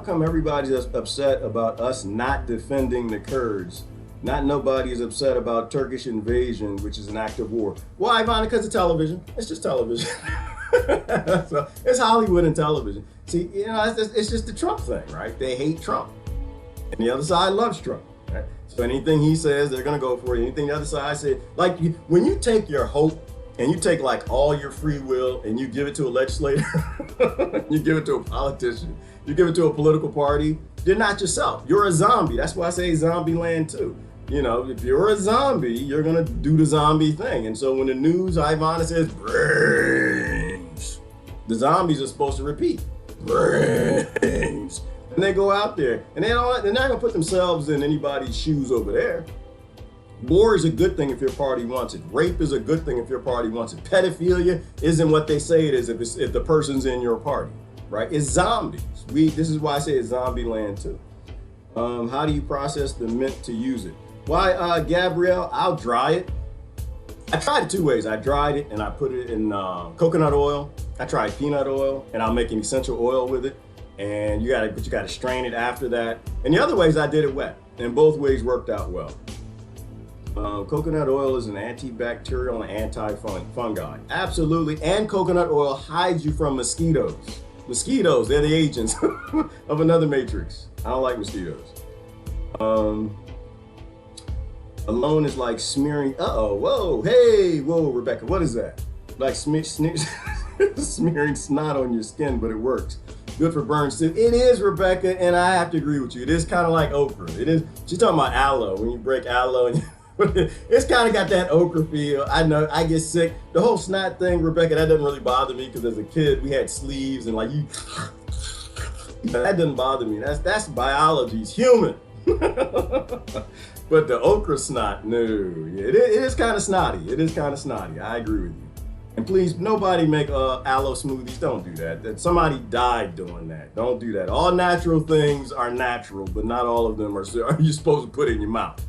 come everybody's upset about us not defending the Kurds? Nobody is upset about Turkish invasion, which is an act of war. Why, Ivana? Because of television. It's just television. So it's Hollywood and television. See, it's just the Trump thing, right? They hate Trump. And the other side loves Trump. Right? So anything he says, they're going to go for it. Anything the other side says, like when you take your hope and you take like all your free will and you give it to a legislator, you give it to a politician, you give it to a political party, you're not yourself. You're a zombie. That's why I say Zombie Land 2. If you're a zombie, you're going to do the zombie thing. And so when the news, Ivana says, brains, the zombies are supposed to repeat, brains. And they go out there and they're not gonna put themselves in anybody's shoes over there. War is a good thing if your party wants it. Rape is a good thing if your party wants it. Pedophilia isn't what they say it is if the person's in your party, right? It's zombies. This is why I say it's Zombie Land 2. How do you process the mint to use it? Why, Gabrielle, I'll dry it. I tried it 2 ways. I dried it and I put it in coconut oil. I tried peanut oil and I'll make an essential oil with it. And you gotta strain it after that. And the other ways I did it wet, and both ways worked out well. Coconut oil is an antibacterial and anti-fungi. Absolutely, and coconut oil hides you from mosquitoes. Mosquitoes, they're the agents of another matrix. I don't like mosquitoes. Alone is like smearing, whoa, Rebecca, what is that? Like smearing snot on your skin, but it works. Good for burns too. It is, Rebecca, and I have to agree with you. It is kind of like okra. It is. She's talking about aloe. When you break aloe, and it's kind of got that okra feel. I know. I get sick. The whole snot thing, Rebecca, that doesn't really bother me because as a kid we had sleeves and that doesn't bother me. That's biology. It's human. But the okra snot, no. Yeah, it is kind of snotty. It is kind of snotty. I agree with you. And please, nobody make aloe smoothies. Don't do that. Somebody died doing that. Don't do that. All natural things are natural, but not all of them are you supposed to put in your mouth.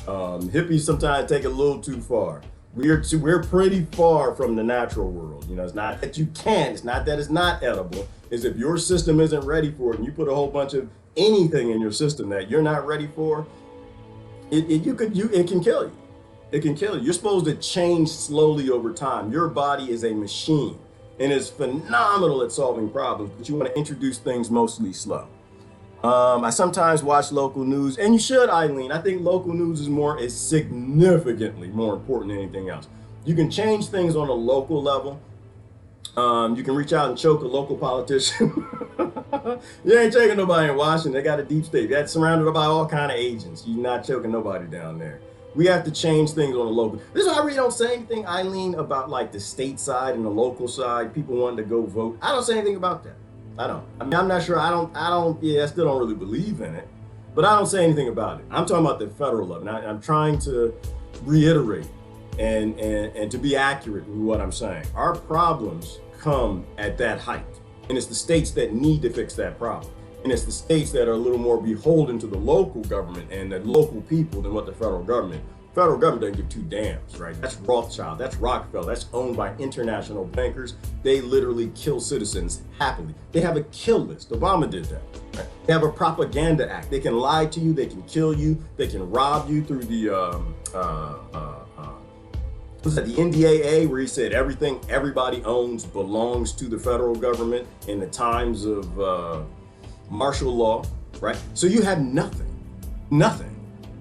Hippies sometimes take it a little too far. We're pretty far from the natural world. It's not that you can't. It's not that it's not edible. It's if your system isn't ready for it and you put a whole bunch of anything in your system that you're not ready for, It can kill you. It can kill you. You're supposed to change slowly over time. Your body is a machine and is phenomenal at solving problems, but you want to introduce things mostly slow. I sometimes watch local news, and you should, Eileen. I think local news is significantly more important than anything else. You can change things on a local level. You can reach out and choke a local politician. You ain't choking nobody in Washington. They got a deep state. That's surrounded by all kind of agents. You're not choking nobody down there. We have to change things on a local. This is why I really don't say anything, Eileen, about like the state side and the local side. People wanting to go vote. I don't say anything about that. I don't. I mean, I'm not sure. I still don't really believe in it, but I don't say anything about it. I'm talking about the federal level. And I'm trying to reiterate and to be accurate with what I'm saying. Our problems come at that height, and it's the states that need to fix that problem. And it's the states that are a little more beholden to the local government and the local people than what the federal government. Federal government doesn't give two damns, right? That's Rothschild, that's Rockefeller, that's owned by international bankers. They literally kill citizens happily. They have a kill list. Obama did that. Right? They have a propaganda act. They can lie to you, they can kill you, they can rob you through the the NDAA, where he said everybody owns belongs to the federal government in the times of martial law, right? So you have nothing.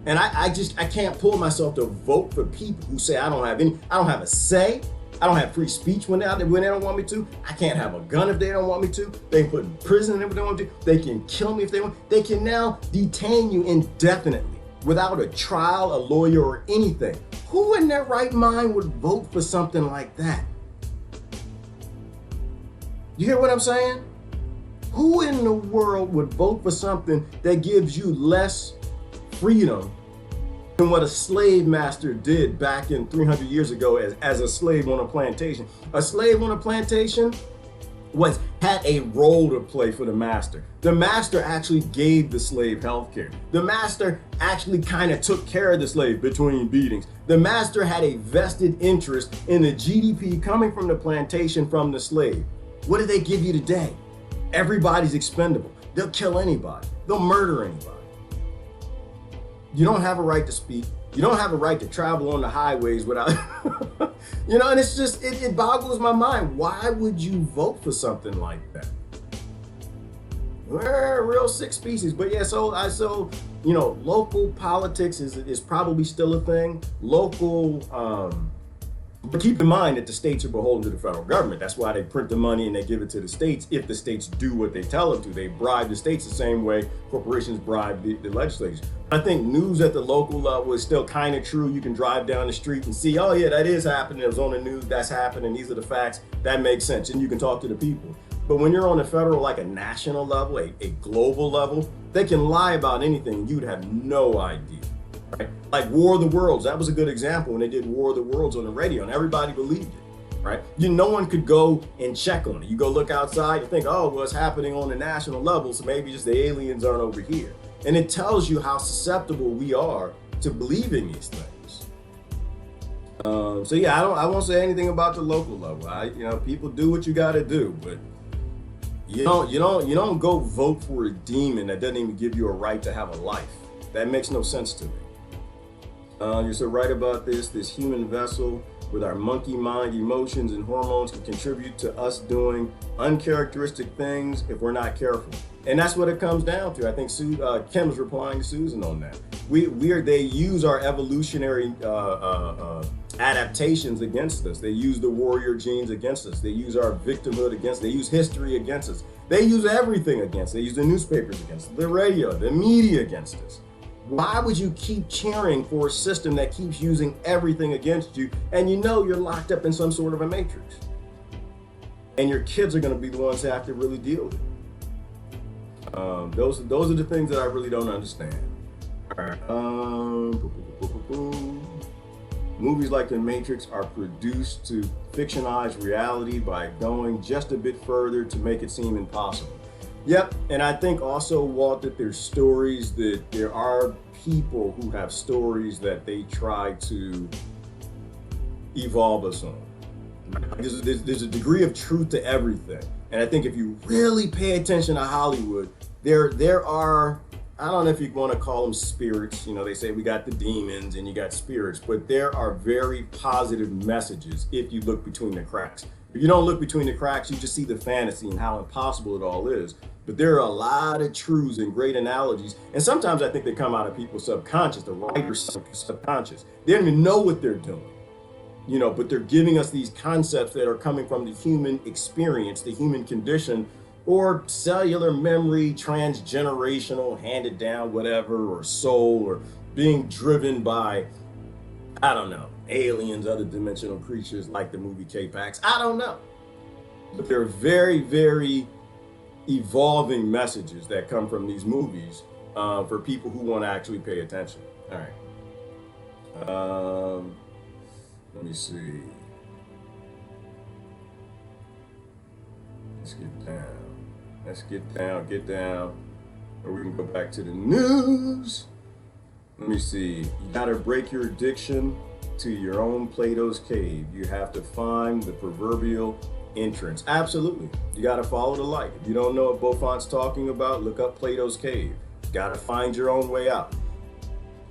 And I can't pull myself to vote for people who say I don't have a say, I don't have free speech when they don't want me to. I can't have a gun if they don't want me to. They can put in prison if they don't want me to. They can kill me if they want. They can now detain you indefinitely without a trial, a lawyer, or anything. Who in their right mind would vote for something like that? You hear what I'm saying? Who in the world would vote for something that gives you less freedom than what a slave master did back in 300 years ago as a slave on a plantation? A slave on a plantation had a role to play for the master. The master actually gave the slave health care. The master actually kind of took care of the slave between beatings. The master had a vested interest in the GDP coming from the plantation from the slave. What do they give you today? Everybody's expendable. They'll kill anybody. They'll murder anybody. You don't have a right to speak. You don't have a right to travel on the highways without, and it's just, it boggles my mind. Why would you vote for something like that? We're a real sick species. But yeah, local politics is probably still a thing. But keep in mind that the states are beholden to the federal government. That's why they print the money and they give it to the states. If the states do what they tell them to, they bribe the states the same way corporations bribe the legislators. I think news at the local level is still kind of true. You can drive down the street and see, oh yeah, that is happening. It was on the news, that's happening. These are the facts. That makes sense. And you can talk to the people. But when you're on a federal, like a national level, a global level, they can lie about anything and you'd have no idea. Right? Like War of the Worlds, that was a good example when they did War of the Worlds on the radio and everybody believed it, right? No one could go and check on it. You go look outside and think, oh, well, it's happening on the national level, so maybe just the aliens aren't over here. And it tells you how susceptible we are to believing these things. So yeah, I won't say anything about the local level. People do what you got to do, but you don't go vote for a demon that doesn't even give you a right to have a life. That makes no sense to me. You're so right about this. This human vessel with our monkey mind, emotions, and hormones can contribute to us doing uncharacteristic things if we're not careful. And that's what it comes down to. I think Kim's replying to Susan on that. They use our evolutionary adaptations against us. They use the warrior genes against us. They use our victimhood against us. They use history against us. They use everything against us. They use the newspapers against us, the radio, the media against us. Why would you keep cheering for a system that keeps using everything against you and you're locked up in some sort of a matrix? And your kids are going to be the ones that have to really deal with it. Those are the things that I really don't understand. All right. Movies like The Matrix are produced to fictionize reality by going just a bit further to make it seem impossible. Yep, and I think also, Walt, that there are people who have stories that they try to evolve us on. There's a degree of truth to everything. And I think if you really pay attention to Hollywood, there are I don't know if you want to call them spirits. You know, they say we got the demons and you got spirits, but there are very positive messages if you look between the cracks. If you don't look between the cracks, you just see the fantasy and how impossible it all is. But there are a lot of truths and great analogies. And sometimes I think they come out of people's subconscious, the writer's subconscious. They don't even know what they're doing, you know, but they're giving us these concepts that are coming from the human experience, the human condition, or cellular memory, transgenerational, handed down, whatever, or soul, or being driven by, I don't know, aliens, other dimensional creatures like the movie K-Pax. I don't know. But they're very, very evolving messages that come from these movies for people who want to actually pay attention. All right. Let me see. Let's get down. Let's get down. Or we can go back to the news. Let me see. You gotta break your addiction to your own Plato's cave. You have to find the proverbial entrance. Absolutely. You gotta follow the light. If you don't know what Beaufont's talking about, look up Plato's cave. You gotta find your own way out.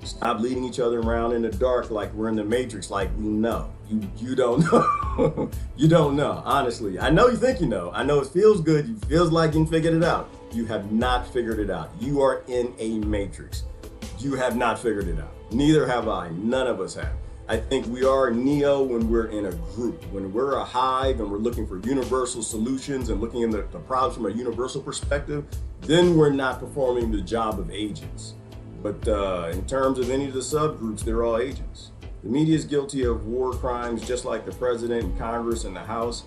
Stop leading each other around in the dark like we're in the Matrix, like we know. You don't know. You don't know, honestly. I know you think you know. I know it feels good. You feels like you figured it out. You have not figured it out. You are in a Matrix. You have not figured it out. Neither have I. None of us have. I think we are Neo when we're in a group. When we're a hive and we're looking for universal solutions and looking at the problems from a universal perspective, then we're not performing the job of agents. But in terms of any of the subgroups, they're all agents. The media is guilty of war crimes just like the president and Congress and the House.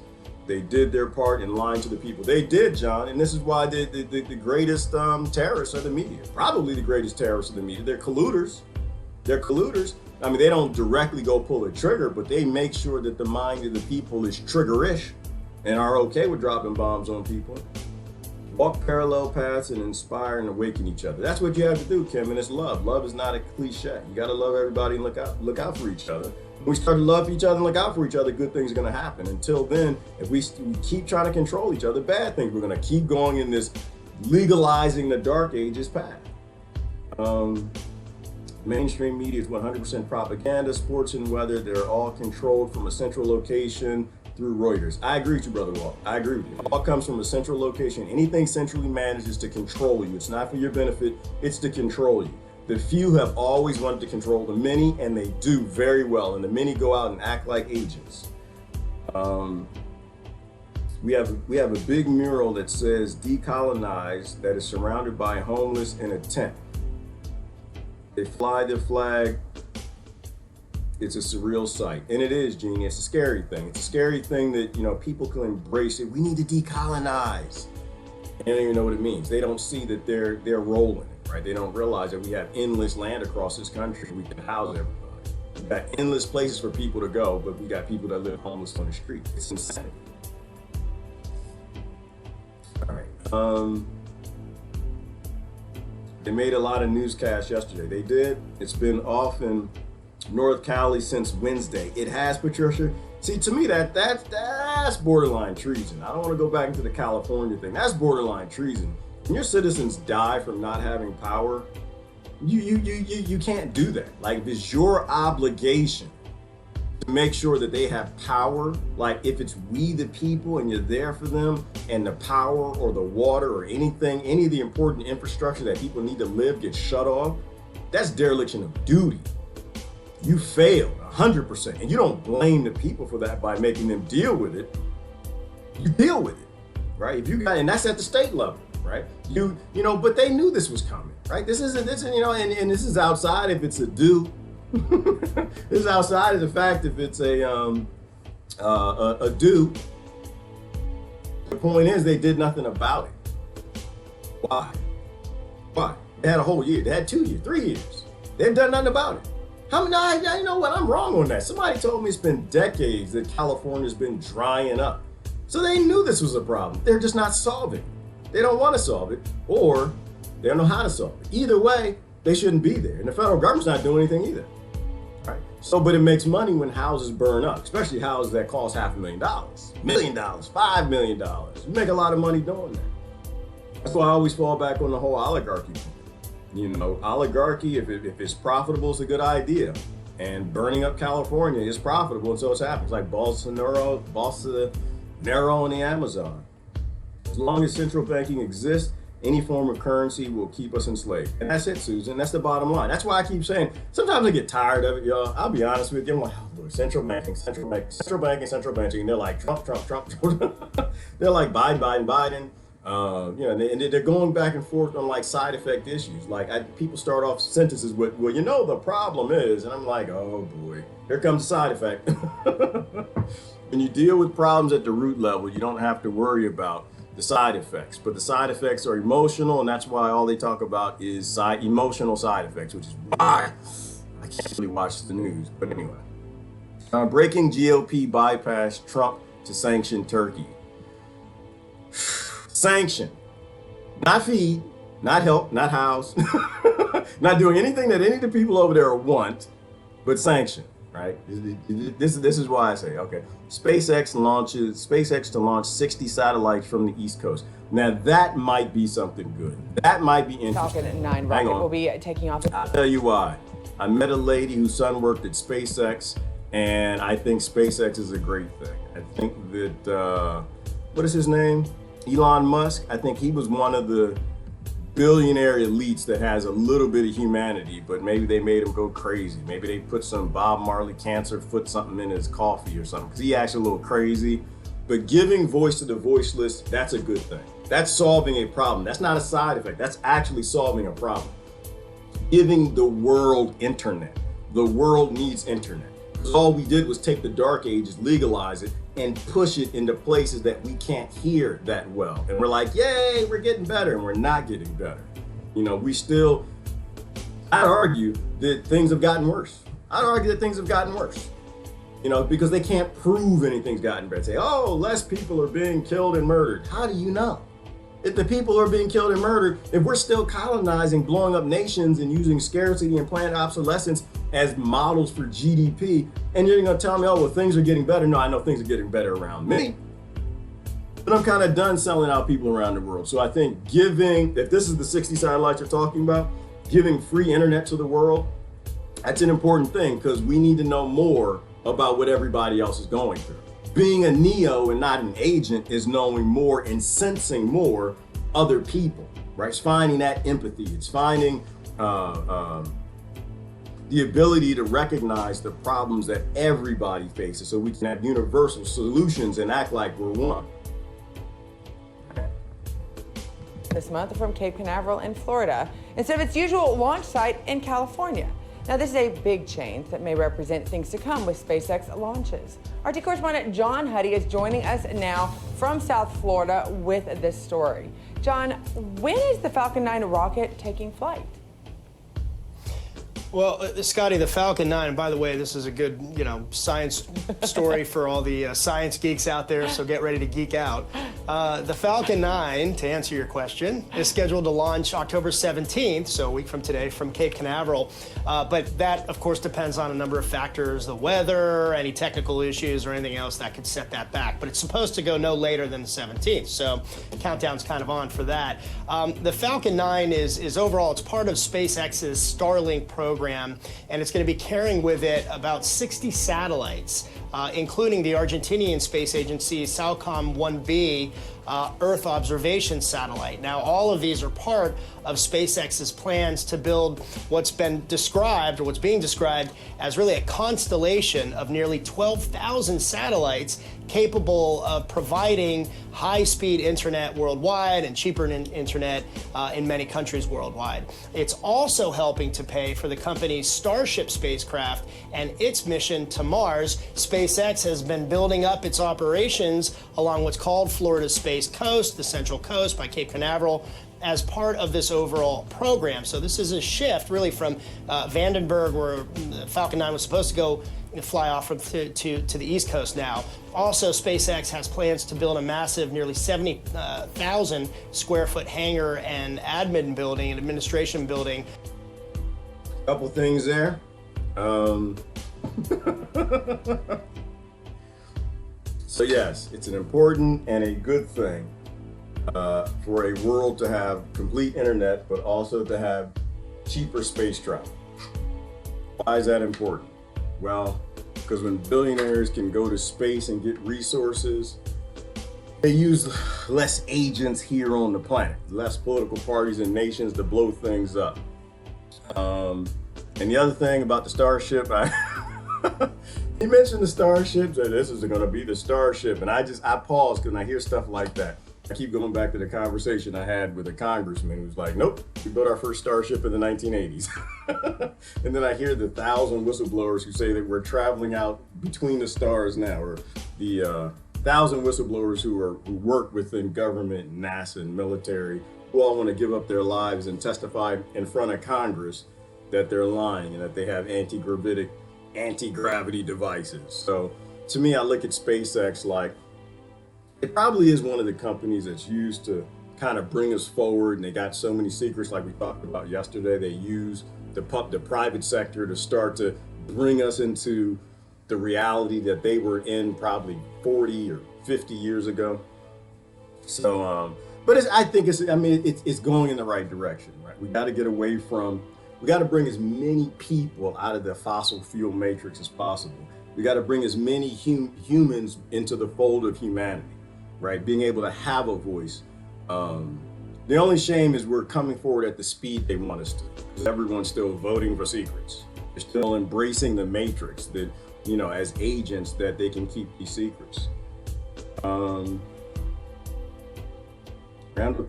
They did their part in lying to the people. They did, John, and this is why the greatest terrorists are the media. Probably the greatest terrorists are the media. They're colluders. They're colluders. I mean, they don't directly go pull a trigger, but they make sure that the mind of the people is triggerish and are okay with dropping bombs on people. Walk parallel paths and inspire and awaken each other. That's what you have to do, Kim, and it's love. Love is not a cliche. You got to love everybody and look out for each other. When we start to love each other and look out for each other, good things are going to happen. Until then, if we keep trying to control each other, bad things. We're going to keep going in this legalizing the dark ages path. Mainstream media is 100% propaganda. Sports and weather, they're all controlled from a central location through Reuters. I agree with you, Brother Walt. I agree with you. It all comes from a central location. Anything centrally managed is to control you. It's not for your benefit, it's to control you. The few have always wanted to control the many, and they do very well. And the many go out and act like agents. We have a big mural that says decolonize that is surrounded by homeless in a tent. They fly their flag. It's a surreal sight. And it is, Jeannie. It's a scary thing. It's a scary thing that, you know, people can embrace it. We need to decolonize. They don't even know what it means. They don't see that they're rolling it, right? They don't realize that we have endless land across this country. We can house everybody. We've got endless places for people to go, but we got people that live homeless on the street. It's insanity. All right. They made a lot of newscasts yesterday. They did. It's been off in North Cali since Wednesday. It has, Patricia. See, to me, that's borderline treason. I don't want to go back into the California thing. That's borderline treason. When your citizens die from not having power, you can't do that. Like, if it's your obligation to make sure that they have power, like if it's we the people and you're there for them, and the power or the water or anything, any of the important infrastructure that people need to live gets shut off, that's dereliction of duty. You failed 100%, and you don't blame the people for that by making them deal with it. You deal with it, right? If you got, and that's at the state level, right? You know, but they knew this was coming, right? This is, you know, and this is outside if it's a do. This is outside of the fact if it's a do. The point is they did nothing about it. Why? They had a whole year. They had 2 years, 3 years. They've done nothing about it. How many? You know what? I'm wrong on that. Somebody told me it's been decades that California's been drying up. So they knew this was a problem. They're just not solving it. They don't want to solve it, or they don't know how to solve it. Either way, they shouldn't be there. And the federal government's not doing anything either. Right? So, but it makes money when houses burn up, especially houses that cost $500,000, $1 million, $5 million. You make a lot of money doing that. That's why I always fall back on the whole oligarchy. You know, oligarchy, if it's profitable, it's a good idea. And burning up California is profitable, and so it's happening. It's like Bolsonaro in the Amazon. As long as central banking exists, any form of currency will keep us enslaved. And that's it, Susan. That's the bottom line. That's why I keep saying, sometimes I get tired of it, y'all. I'll be honest with you. I'm like, oh, boy, central banking. And they're like, Trump. They're like, Biden. You know, and they're going back and forth on like side effect issues. Like people start off sentences with, well, you know, the problem is, and I'm like, oh boy, here comes the side effect. When you deal with problems at the root level, you don't have to worry about the side effects, but the side effects are emotional, and that's why all they talk about is emotional side effects, which is why I can't really watch the news. But anyway, breaking GOP bypass Trump to sanction Turkey. Sanction, not feed, not help, not house, not doing anything that any of the people over there want, but sanction, right? This is why I say, okay, SpaceX to launch 60 satellites from the East Coast. Now that might be something good. That might be interesting. Falcon 9 rocket will be taking off. I'll tell you why. I met a lady whose son worked at SpaceX, and I think SpaceX is a great thing. I think that, what is his name? Elon Musk, I think he was one of the billionaire elites that has a little bit of humanity, but maybe they made him go crazy. Maybe they put some Bob Marley cancer foot something in his coffee or something, because he acts a little crazy. But giving voice to the voiceless, that's a good thing. That's solving a problem. That's not a side effect. That's actually solving a problem. Giving the world internet. The world needs internet. All we did was take the dark ages, legalize it, and push it into places that we can't hear that well. And we're like, yay, we're getting better, and we're not getting better. You know, I'd argue that things have gotten worse. You know, because they can't prove anything's gotten better. Say, oh, less people are being killed and murdered. How do you know? If the people are being killed and murdered, if we're still colonizing, blowing up nations and using scarcity and planned obsolescence as models for GDP, and you're gonna tell me, oh, well, things are getting better. No, I know things are getting better around me. But I'm kind of done selling out people around the world. So I think if this is the 60 satellites you're talking about, giving free internet to the world, that's an important thing, because we need to know more about what everybody else is going through. Being a neo and not an agent is knowing more and sensing more other people, right? It's finding that empathy. It's finding the ability to recognize the problems that everybody faces, so we can have universal solutions and act like we're one. This month from Cape Canaveral in Florida, instead of its usual launch site in California. Now, this is a big change that may represent things to come with SpaceX launches. RT correspondent John Huddy is joining us now from South Florida with this story. John, when is the Falcon 9 rocket taking flight? Well, Scotty, the Falcon 9, and by the way, this is a good, science story for all the science geeks out there, so get ready to geek out. The Falcon 9, to answer your question, is scheduled to launch October 17th, so a week from today, from Cape Canaveral. But that, of course, depends on a number of factors, the weather, any technical issues, or anything else that could set that back. But it's supposed to go no later than the 17th, so the countdown's kind of on for that. The Falcon 9 is overall, it's part of SpaceX's Starlink program, and it's going to be carrying with it about 60 satellites, including the Argentinian space agency Salcom 1B Earth observation satellite. Now, all of these are part of SpaceX's plans to build what's being described as really a constellation of nearly 12,000 satellites capable of providing high-speed internet worldwide and cheaper internet in many countries worldwide. It's also helping to pay for the company's Starship spacecraft and its mission to Mars. SpaceX has been building up its operations along what's called Florida's Space Coast, the Central Coast by Cape Canaveral, as part of this overall program. So this is a shift really from Vandenberg, where Falcon 9 was supposed to go fly off to the East Coast now. Also, SpaceX has plans to build a massive, nearly 70,000 square foot hangar and admin building, an administration building. Couple things there. So yes, it's an important and a good thing for a world to have complete internet, but also to have cheaper space travel. Why is that important? Well, because when billionaires can go to space and get resources, they use less agents here on the planet, less political parties and nations to blow things up. And the other thing about the Starship, he mentioned the Starship, that this is going to be the Starship. And I pause because when I hear stuff like that, I keep going back to the conversation I had with a congressman who was like, nope, we built our first Starship in the 1980s. And then I hear the 1,000 whistleblowers who say that we're traveling out between the stars now, or the 1,000 whistleblowers who work within government, NASA, and military, who all want to give up their lives and testify in front of Congress that they're lying and that they have anti-gravity devices. So to me, I look at SpaceX like it probably is one of the companies that's used to kind of bring us forward, and they got so many secrets like we talked about yesterday. They use the private sector to start to bring us into the reality that they were in probably 40 or 50 years ago. So, but I think it's going in the right direction, right? We got to get away from, we got to bring as many people out of the fossil fuel matrix as possible. We got to bring as many humans into the fold of humanity, right? Being able to have a voice. The only shame is we're coming forward at the speed they want us to, because everyone's still voting for secrets. They're still embracing the matrix that, you know, as agents that they can keep these secrets. Randall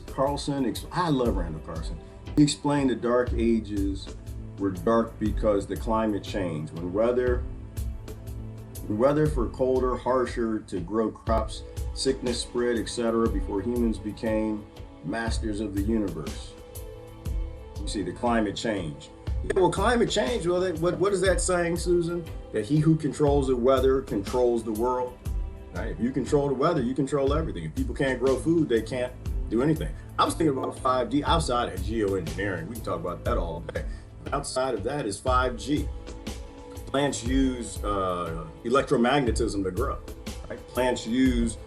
Carlson, I love Randall Carlson. He explained the dark ages were dark because the climate changed. When weather for colder, harsher to grow crops, sickness spread, etc., before humans became masters of the universe. You see, the climate change. Yeah, well, climate change, well, what is that saying, Susan? That he who controls the weather controls the world. Right? If you control the weather, you control everything. If people can't grow food, they can't do anything. I was thinking about 5G outside of geoengineering. We can talk about that all day. Outside of that is 5G. Plants use electromagnetism to grow. Right? Plants use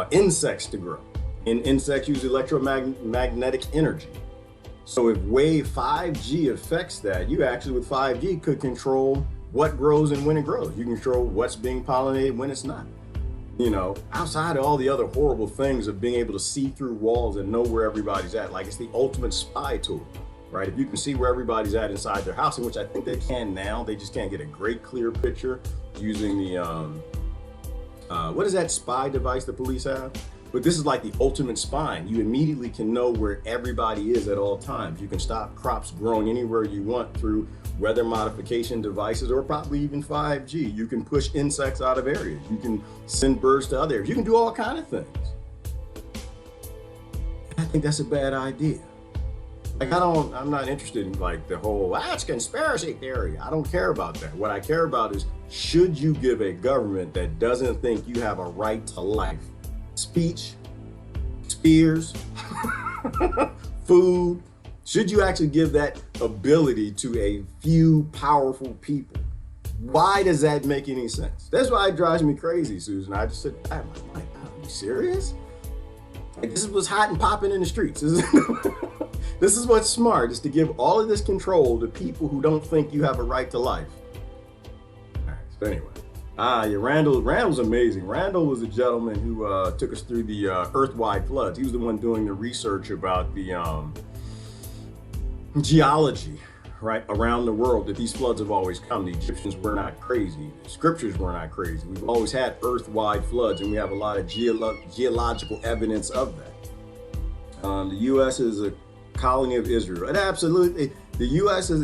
insects to grow. And insects use electromagnetic energy. So if wave 5G affects that, you actually with 5G could control what grows and when it grows. You control what's being pollinated when it's not. You know, outside of all the other horrible things of being able to see through walls and know where everybody's at, like it's the ultimate spy tool, right? If you can see where everybody's at inside their house, in which I think they can now, they just can't get a great clear picture using the, what is that spy device the police have? But this is like the ultimate spying. You immediately can know where everybody is at all times. You can stop crops growing anywhere you want through weather modification devices, or probably even 5G. You can push insects out of areas. You can send birds to other areas. You can do all kinds of things. I think that's a bad idea. Like I'm not interested in like the whole, it's conspiracy theory. I don't care about that. What I care about is, should you give a government that doesn't think you have a right to life, speech, spears, food, should you actually give that ability to a few powerful people? Why does that make any sense? That's why it drives me crazy, Susan. I just said, I'm like, are you serious? Like, this is what's hot and popping in the streets. This is what's smart, is to give all of this control to people who don't think you have a right to life. All right, so anyway. Yeah, Randall's amazing. Randall was a gentleman who took us through the Earth-wide floods. He was the one doing the research about the geology, right, around the world, that these floods have always come. The Egyptians were not crazy. The scriptures were not crazy. We've always had Earth-wide floods, and we have a lot of geological evidence of that. The U.S. is a colony of Israel. And absolutely, the U.S. is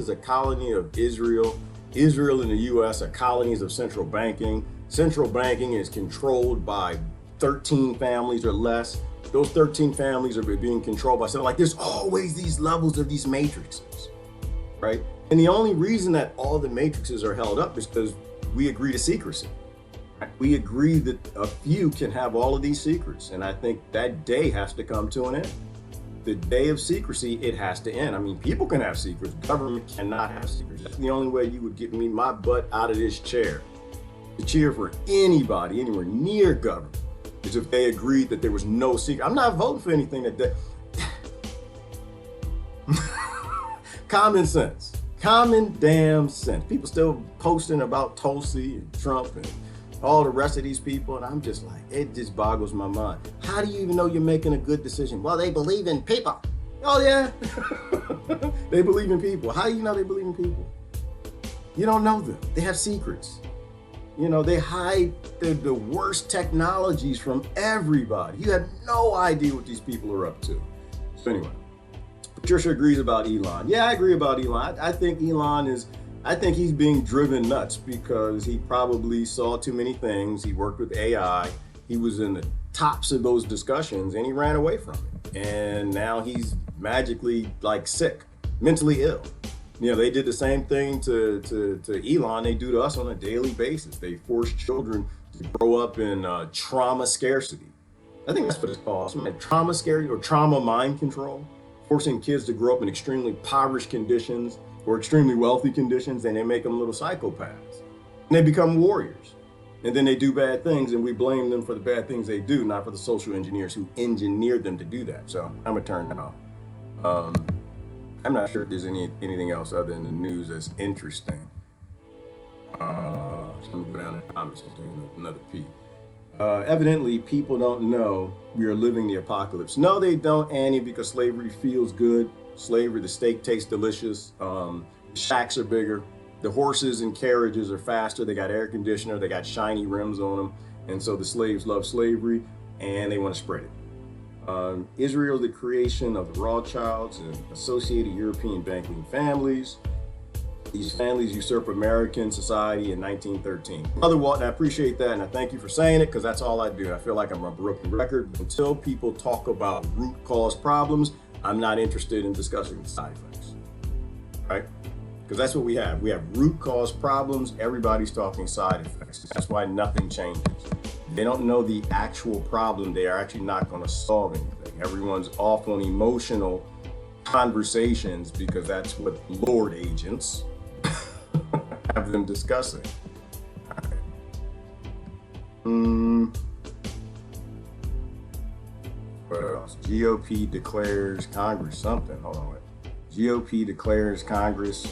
a colony of Israel. Israel and the U.S. are colonies of central banking. Central banking is controlled by 13 families or less. Those 13 families are being controlled by something like, there's always these levels of these matrices, right? And the only reason that all the matrices are held up is because we agree to secrecy. Right? We agree that a few can have all of these secrets. And I think that day has to come to an end. The day of secrecy, it has to end. I mean, people can have secrets. Government cannot have secrets. That's the only way you would get me, my butt out of this chair. To cheer for anybody anywhere near government is if they agreed that there was no secret. I'm not voting for anything that Common sense. Common damn sense. People still posting about Tulsi and Trump and all the rest of these people, and I'm just like, it just boggles my mind. How do you even know you're making a good decision? Well, they believe in people. Oh yeah, they believe in people. How do you know they believe in people? You don't know them. They have secrets. You know, they hide the worst technologies from everybody. You have no idea what these people are up to. So anyway, Patricia agrees about Elon. Yeah, I agree about Elon. I think I think he's being driven nuts because he probably saw too many things. He worked with AI. He was in the tops of those discussions and he ran away from it. And now he's magically like sick, mentally ill. You know, they did the same thing to Elon. They do to us on a daily basis. They force children to grow up in trauma scarcity. I think that's what it's called. Something like trauma scarcity or trauma mind control. Forcing kids to grow up in extremely impoverished conditions or extremely wealthy conditions, and they make them little psychopaths. And they become warriors. And then they do bad things, and we blame them for the bad things they do, not for the social engineers who engineered them to do that. So I'm gonna turn that off. I'm not sure if there's anything else other than the news that's interesting. So I'm gonna go down the comments and do another peek. Evidently, people don't know we are living the apocalypse. No, they don't, Annie, because slavery feels good. Slavery, the steak tastes delicious. The shacks are bigger. The horses and carriages are faster. They got air conditioner. They got shiny rims on them. And so the slaves love slavery and they want to spread it. Israel, the creation of the Rothschilds and associated European banking families. These families usurp American society in 1913. Brother Walton, I appreciate that, and I thank you for saying it, because that's all I do. I feel like I'm a broken record. Until people talk about root cause problems, I'm not interested in discussing the side effects, right? Because that's what we have. We have root cause problems. Everybody's talking side effects. That's why nothing changes. They don't know the actual problem. They are actually not going to solve anything. Everyone's off on emotional conversations because that's what Lord agents have them discussing. All right. What else? GOP declares Congress something. Hold on, wait. GOP declares Congress.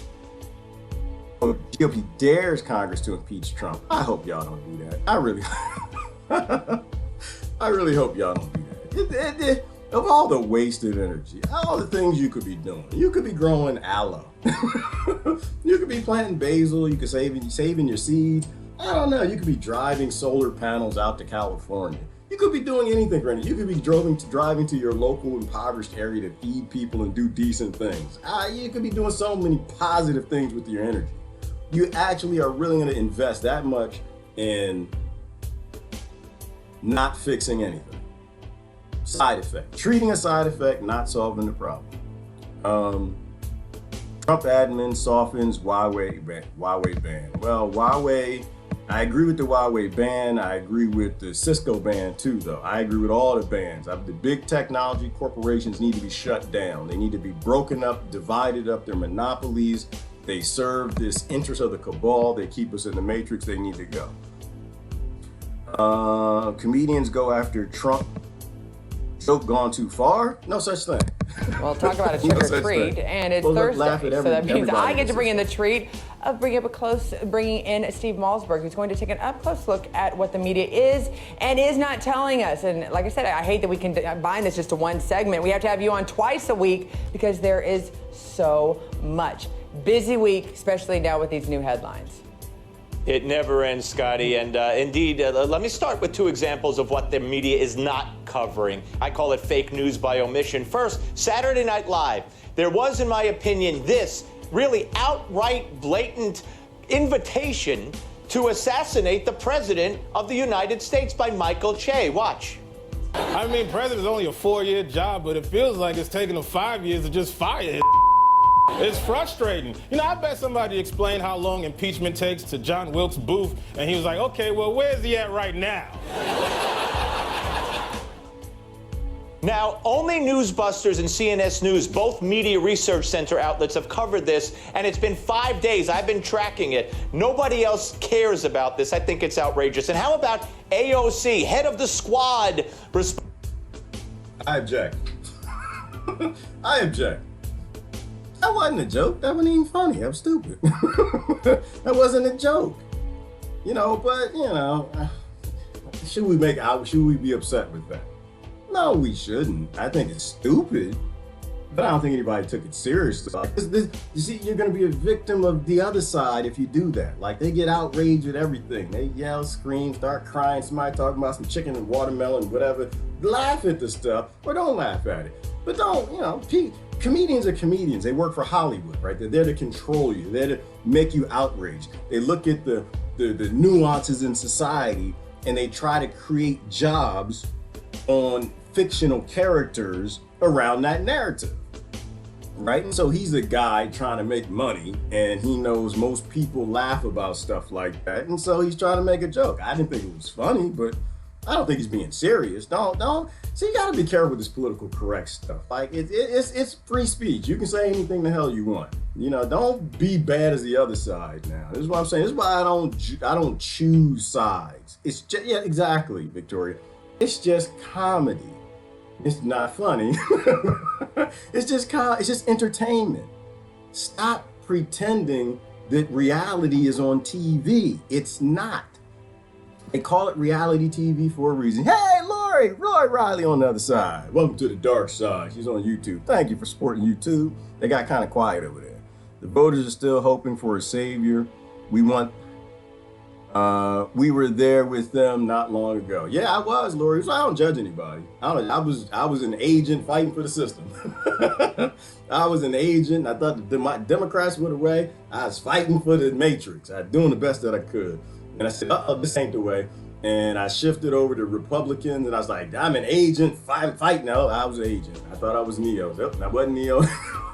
Oh, GOP dares Congress to impeach Trump. I hope y'all don't do that. I really hope y'all don't do that. Of all the wasted energy, all the things you could be doing, you could be growing aloe. You could be planting basil. You could saving your seeds. I don't know. You could be driving solar panels out to California. You could be doing anything right now. You could be driving to your local impoverished area to feed people and do decent things. You could be doing so many positive things with your energy. You actually are really going to invest that much in not fixing anything. Side effect. Treating a side effect, not solving the problem. Trump admin softens Huawei ban. Well, Huawei, I agree with the Huawei ban. I agree with the Cisco ban too, though. I agree with all the bans. The big technology corporations need to be shut down. They need to be broken up, divided up. Their monopolies. They serve this interest of the cabal. They keep us in the matrix. They need to go. Comedians go after Trump. Joke gone too far? No such thing. Well, talk about a trick or treat, and it's Thursday, so that means I get to bring in the treat of bringing in Steve Malzberg, who's going to take an up-close look at what the media is and is not telling us. And like I said, I hate that we can bind this just to one segment. We have to have you on twice a week because there is so much. Busy week, especially now with these new headlines. It never ends, Scotty. And indeed, let me start with two examples of what the media is not covering. I call it fake news by omission. First, Saturday Night Live. There was, in my opinion, this really outright, blatant invitation to assassinate the President of the United States by Michael Che. Watch. I mean, president's only a 4-year job, but it feels like it's taking him 5 years to just fire him. It's frustrating. You know, I bet somebody explained how long impeachment takes to John Wilkes Booth, and he was like, okay, well, where's he at right now? Now, only Newsbusters and CNS News, both media research center outlets, have covered this, and it's been 5 days. I've been tracking it. Nobody else cares about this. I think it's outrageous. And how about AOC, head of the squad? I object. I object. That wasn't a joke. That wasn't even funny. That was stupid. That wasn't a joke. You know, but, you know, should we be upset with that? No, we shouldn't. I think it's stupid, but I don't think anybody took it seriously. You see, you're going to be a victim of the other side if you do that. Like, they get outraged at everything. They yell, scream, start crying. Somebody talking about some chicken and watermelon, whatever. Laugh at the stuff or don't laugh at it. But don't, you know, comedians are comedians. They work for Hollywood, right? They're there to control you. They're there to make you outraged. They look at the nuances in society and they try to create jobs on fictional characters around that narrative, right? And so he's a guy trying to make money and he knows most people laugh about stuff like that. And so he's trying to make a joke. I didn't think it was funny, but I don't think he's being serious. Don't. So you gotta be careful with this political correct stuff. Like it's free speech. You can say anything the hell you want. You know, don't be bad as the other side now. This is what I'm saying. This is why I don't choose sides. It's just, yeah, exactly, Victoria. It's just comedy. It's not funny. It's just entertainment. Stop pretending that reality is on TV. It's not. They call it reality TV for a reason. Hey, Lori Riley on the other side. Welcome to the dark side. She's on YouTube. Thank you for supporting YouTube. They got kind of quiet over there. The voters are still hoping for a savior. We were there with them not long ago. Yeah, I was, Lori. So I don't judge anybody. I was an agent fighting for the system. I was an agent. I thought the Democrats were the way. I was fighting for the matrix. I was doing the best that I could. And I said, this ain't the way. And I shifted over to Republicans, and I was like, I'm an agent, fighting. No, I was an agent. I thought I was Neo. Nope, I wasn't Neo on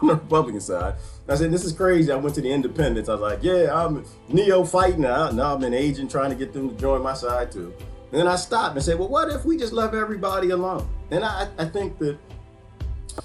the Republican side. And I said, this is crazy. I went to the independents. I was like, yeah, I'm Neo fighting. Now I'm an agent trying to get them to join my side too. And then I stopped and said, well, what if we just left everybody alone? And I think that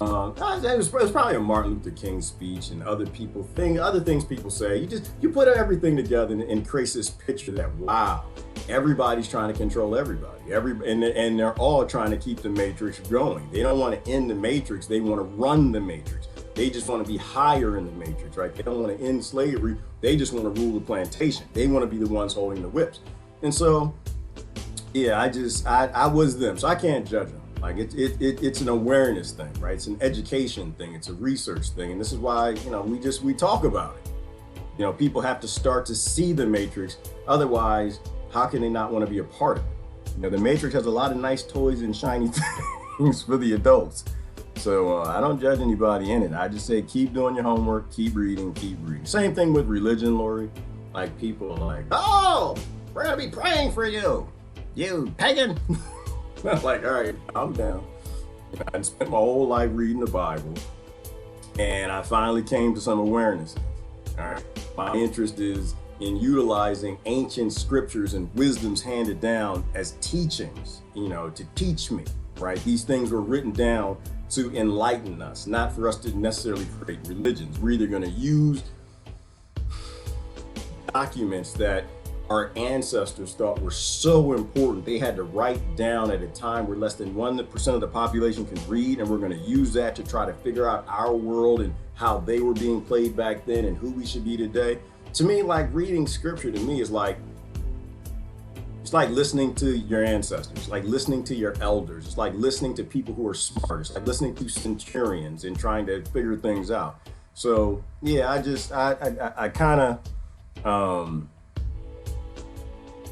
it was probably a Martin Luther King speech and other things people say. You put everything together and create this picture that, wow, everybody's trying to control everybody. And they're all trying to keep the matrix going. They don't want to end the matrix. They want to run the matrix. They just want to be higher in the matrix, right? They don't want to end slavery. They just want to rule the plantation. They want to be the ones holding the whips. And so, yeah, I was them. So I can't judge them. Like it's an awareness thing, right? It's an education thing. It's a research thing. And this is why, you know, we talk about it. You know, people have to start to see the matrix. Otherwise, how can they not want to be a part of it? You know, the matrix has a lot of nice toys and shiny things for the adults. So I don't judge anybody in it. I just say, keep doing your homework, keep reading, keep reading. Same thing with religion, Lori. Like people are like, oh, we're gonna be praying for you, you pagan. I'm like, all right, I'm down. I spent my whole life reading the Bible, and I finally came to some awareness. All right, my interest is in utilizing ancient scriptures and wisdoms handed down as teachings, you know, to teach me, right? These things were written down to enlighten us, not for us to necessarily create religions. We're either going to use documents that our ancestors thought were so important, they had to write down at a time where less than 1% of the population can read, and we're going to use that to try to figure out our world and how they were being played back then and who we should be today. To me, like reading scripture to me is like, it's like listening to your ancestors, like listening to your elders. It's like listening to people who are smart. It's like listening to centurions and trying to figure things out. So yeah, I kind of,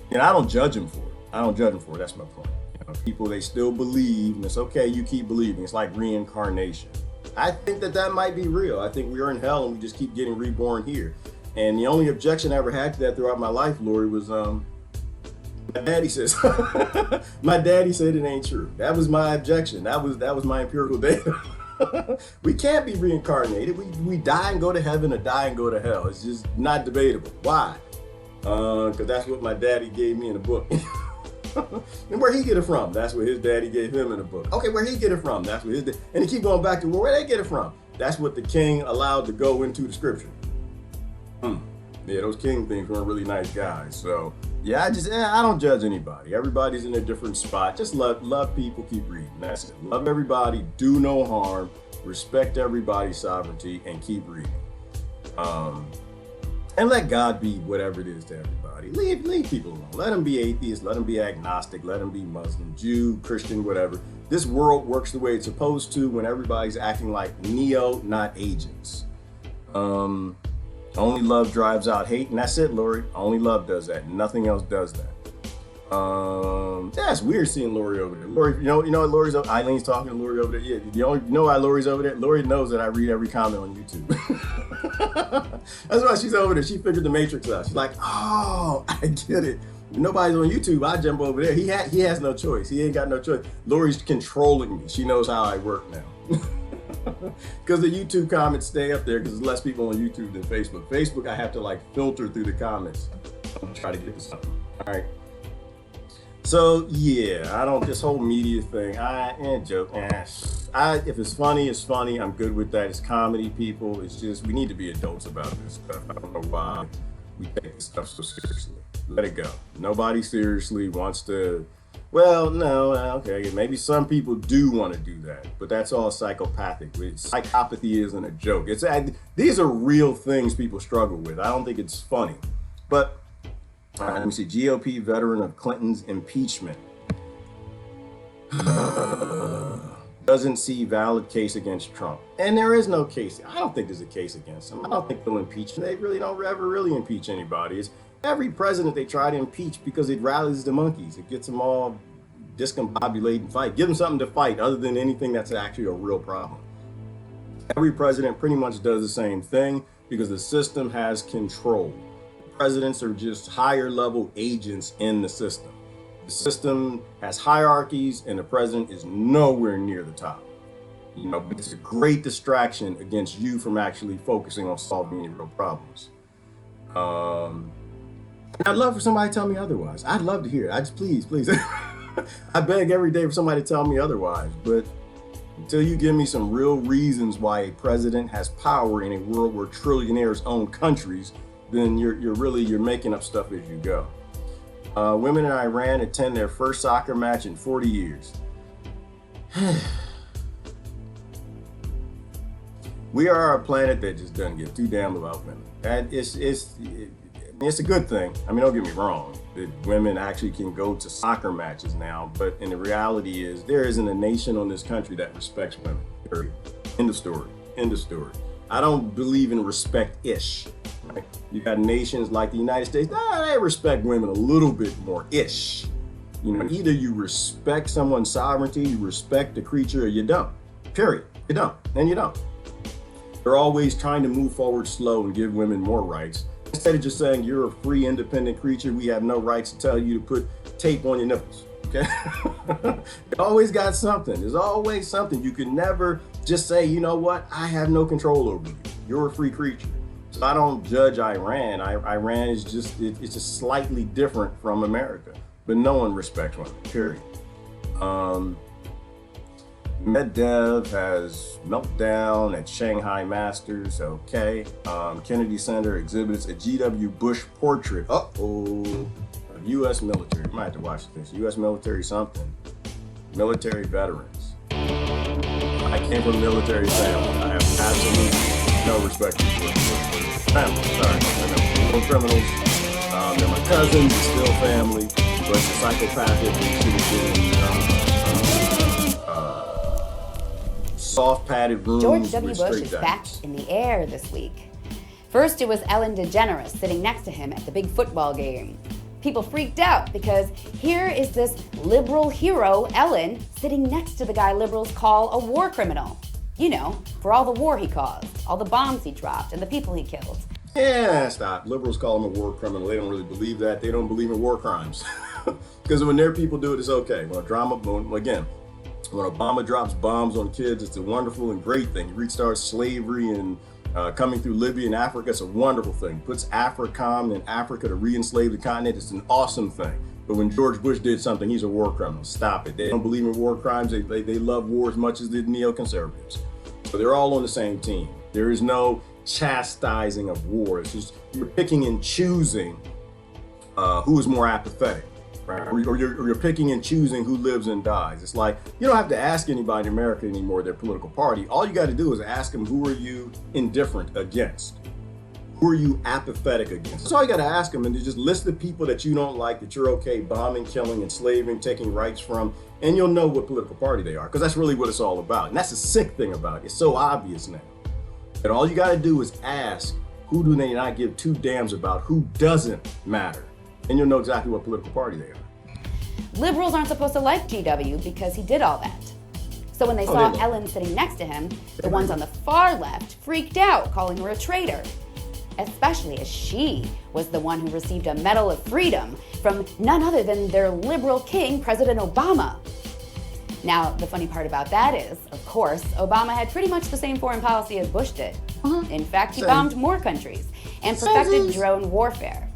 and I don't judge them for it. That's my point. You know, people, they still believe, and it's okay, you keep believing. It's like reincarnation. I think that might be real. I think we are in hell and we just keep getting reborn here. And the only objection I ever had to that throughout my life, Lori, was my daddy says my daddy said it ain't true. That was my objection. That was my empirical data. We can't be reincarnated. We die and go to heaven or die and go to hell. It's just not debatable. Why? Because that's what my daddy gave me in a book. And where he get it from? That's what his daddy gave him in a book. Okay, where he get it from? That's what his daddy. And he keep going back to where they get it from. That's what the king allowed to go into the scripture. Yeah, those king things weren't really nice guys. So yeah, I don't judge anybody. Everybody's in a different spot. Just love people, keep reading. That's it. Love everybody, do no harm, respect everybody's sovereignty, and keep reading. And let God be whatever it is to everybody. Leave people alone. Let them be atheists, let them be agnostic, let them be Muslim, Jew, Christian, whatever. This world works the way it's supposed to when everybody's acting like Neo, not agents. Only love drives out hate, and that's it, Lori. Only love does that. Nothing else does that. Yeah, it's weird seeing Lori over there. Lori, you know what Lori's over? Eileen's talking to Lori over there. Yeah, you know why Lori's over there? Lori knows that I read every comment on YouTube. That's why she's over there. She figured the Matrix out. She's like, oh, I get it. If nobody's on YouTube, I jump over there. He has no choice. He ain't got no choice. Lori's controlling me. She knows how I work now. Because the YouTube comments stay up there because there's less people on YouTube than Facebook. Facebook, I have to like filter through the comments. I'm trying to get to something. All right. So yeah, this whole media thing, joke. If it's funny, it's funny. I'm good with that. It's comedy, people. It's just, we need to be adults about this stuff. I don't know why we take this stuff so seriously. Let it go. Nobody seriously wants to, well, no, okay, maybe some people do want to do that, but that's all psychopathic. Psychopathy isn't a joke. These are real things people struggle with. I don't think it's funny, but let me see. GOP veteran of Clinton's impeachment doesn't see valid case against Trump. And there is no case. I don't think there's a case against him. I don't think they'll impeach him. They really don't ever really impeach anybody. It's every president they try to impeach because it rallies the monkeys. It gets them all discombobulated and fight. Give them something to fight other than anything that's actually a real problem. Every president pretty much does the same thing because the system has control. Presidents are just higher level agents in the system. The system has hierarchies and the president is nowhere near the top. But it's a great distraction against you from actually focusing on solving any real problems. I'd love for somebody to tell me otherwise. I'd love to hear it. I just, please. I beg every day for somebody to tell me otherwise, but until you give me some real reasons why a president has power in a world where trillionaires own countries, then you're making up stuff as you go. Women in Iran attend their first soccer match in 40 years. We are a planet that just doesn't give two damn about women. And it's a good thing. I mean, don't get me wrong, that women actually can go to soccer matches now, but in the reality is there isn't a nation on this country that respects women, period. End of story. I don't believe in respect-ish. Right? You got nations like the United States, they respect women a little bit more-ish. Either you respect someone's sovereignty, you respect the creature, or you don't. Period. You don't, and you don't. They're always trying to move forward slow and give women more rights. Instead of just saying you're a free, independent creature, we have no rights to tell you to put tape on your nipples. Okay? You always got something. There's always something. You can never just say, you know what? I have no control over you. You're a free creature. So I don't judge Iran. Iran is it's just slightly different from America. But no one respects women, period. Medvedev has meltdown at Shanghai Masters, okay. Kennedy Center exhibits a G.W. Bush portrait, of U.S. military. You might have to watch this. U.S. military something. Military veterans. I came from a military family. I have absolutely no respect for family. Sorry, I know criminals. They're my cousins, it's still family, but the psychopathic should have been soft padded rooms. George W. Bush is back in the air this week. First, it was Ellen DeGeneres sitting next to him at the big football game. People freaked out because here is this liberal hero, Ellen, sitting next to the guy liberals call a war criminal. For all the war he caused, all the bombs he dropped, and the people he killed. Yeah, stop. Liberals call him a war criminal. They don't really believe that. They don't believe in war crimes. Because when their people do it, it's okay. When Obama drops bombs on kids, it's a wonderful and great thing. He restarts slavery and coming through Libya and Africa, it's a wonderful thing. Puts AFRICOM in Africa to re-enslave the continent, it's an awesome thing. But when George Bush did something, he's a war criminal. Stop it. They don't believe in war crimes. They love war as much as the neoconservatives. So they're all on the same team. There is no chastising of war. It's just you're picking and choosing who is more apathetic. right? Or you're picking and choosing who lives and dies. It's like, you don't have to ask anybody in America anymore their political party. All you got to do is ask them, who are you indifferent against? Who are you apathetic against? That's all you got to ask them, and you just list the people that you don't like, that you're okay bombing, killing, enslaving, taking rights from, and you'll know what political party they are, because that's really what it's all about. And that's the sick thing about it. It's so obvious now. And all you got to do is ask, who do they not give two damns about? Who doesn't matter? And you'll know exactly what political party they are. Liberals aren't supposed to like GW because he did all that. So when they saw Ellen sitting next to him, the ones on the far left freaked out, calling her a traitor. Especially as she was the one who received a Medal of Freedom from none other than their liberal king, President Obama. Now, the funny part about that is, of course, Obama had pretty much the same foreign policy as Bush did. In fact, he bombed more countries and perfected drone warfare.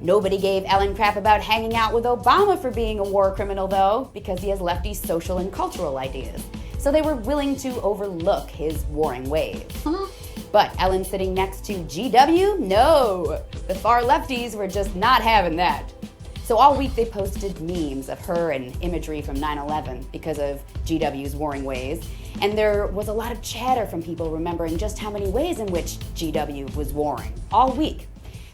Nobody gave Ellen crap about hanging out with Obama for being a war criminal, though, because he has lefty social and cultural ideas. So they were willing to overlook his warring ways. But Ellen sitting next to GW? No! The far lefties were just not having that. So all week they posted memes of her and imagery from 9/11 because of GW's warring ways. And there was a lot of chatter from people remembering just how many ways in which GW was warring all week.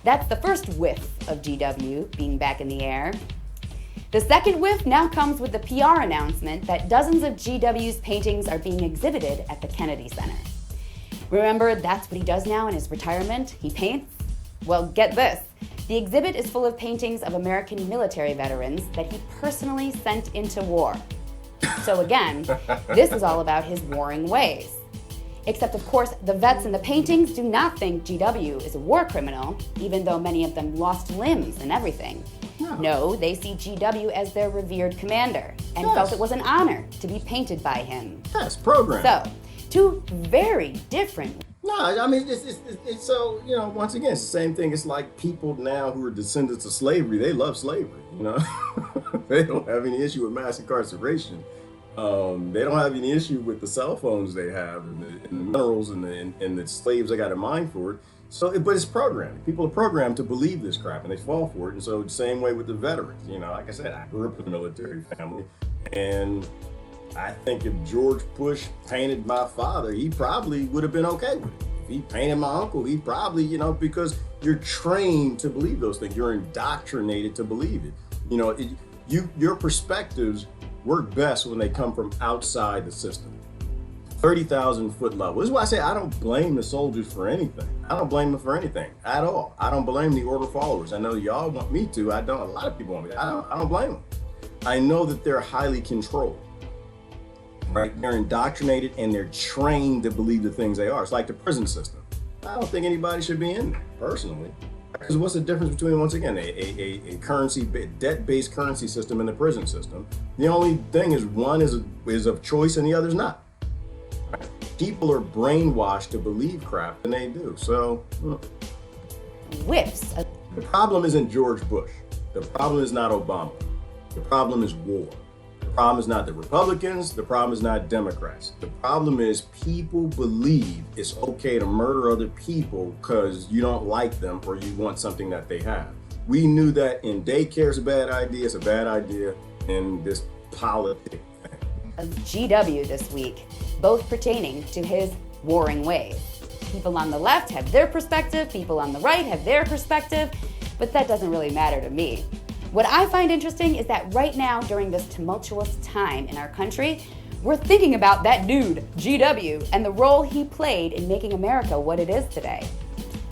That's the first whiff of GW being back in the air. The second whiff now comes with the PR announcement that dozens of GW's paintings are being exhibited at the Kennedy Center. Remember, that's what he does now in his retirement? He paints? Well, get this. The exhibit is full of paintings of American military veterans that he personally sent into war. So again, this is all about his warring ways. Except, of course, the vets in the paintings do not think GW is a war criminal, even though many of them lost limbs and everything. No, they see GW as their revered commander and felt it was an honor to be painted by him. Yes, program. So, two very different. No, I mean, it's so, you know, once again, it's the same thing. It's like people now who are descendants of slavery, they love slavery, you know? They don't have any issue with mass incarceration. They don't have any issue with the cell phones they have and the minerals and the slaves they got in mind for it. So, but it's programming. People are programmed to believe this crap and they fall for it. And so, the same way with the veterans, you know, like I said, I grew up in a military family, and I think if George Bush painted my father, he probably would have been okay with it. If he painted my uncle, he probably, you know, because you're trained to believe those things. You're indoctrinated to believe it. You know, your perspectives work best when they come from outside the system. 30,000 foot level. This is why I say I don't blame the soldiers for anything. I don't blame them for anything at all. I don't blame the order followers. I know y'all want me to. I don't. A lot of people want me to. I don't blame them. I know that they're highly controlled. Right? They're indoctrinated and they're trained to believe the things they are. It's like the prison system. I don't think anybody should be in there, personally. Because what's the difference between, once again, a currency, debt-based currency system and the prison system? The only thing is one is of choice and the other's not. Right? People are brainwashed to believe crap, and they do. So, Whiffs. The problem isn't George Bush. The problem is not Obama. The problem is war. The problem is not the Republicans. The problem is not Democrats. The problem is people believe it's okay to murder other people because you don't like them or you want something that they have. We knew that in daycare is a bad idea. It's a bad idea in this politics thing. Of GW this week, both pertaining to his warring ways. People on the left have their perspective, people on the right have their perspective, but that doesn't really matter to me. What I find interesting is that right now, during this tumultuous time in our country, we're thinking about that dude, GW, and the role he played in making America what it is today.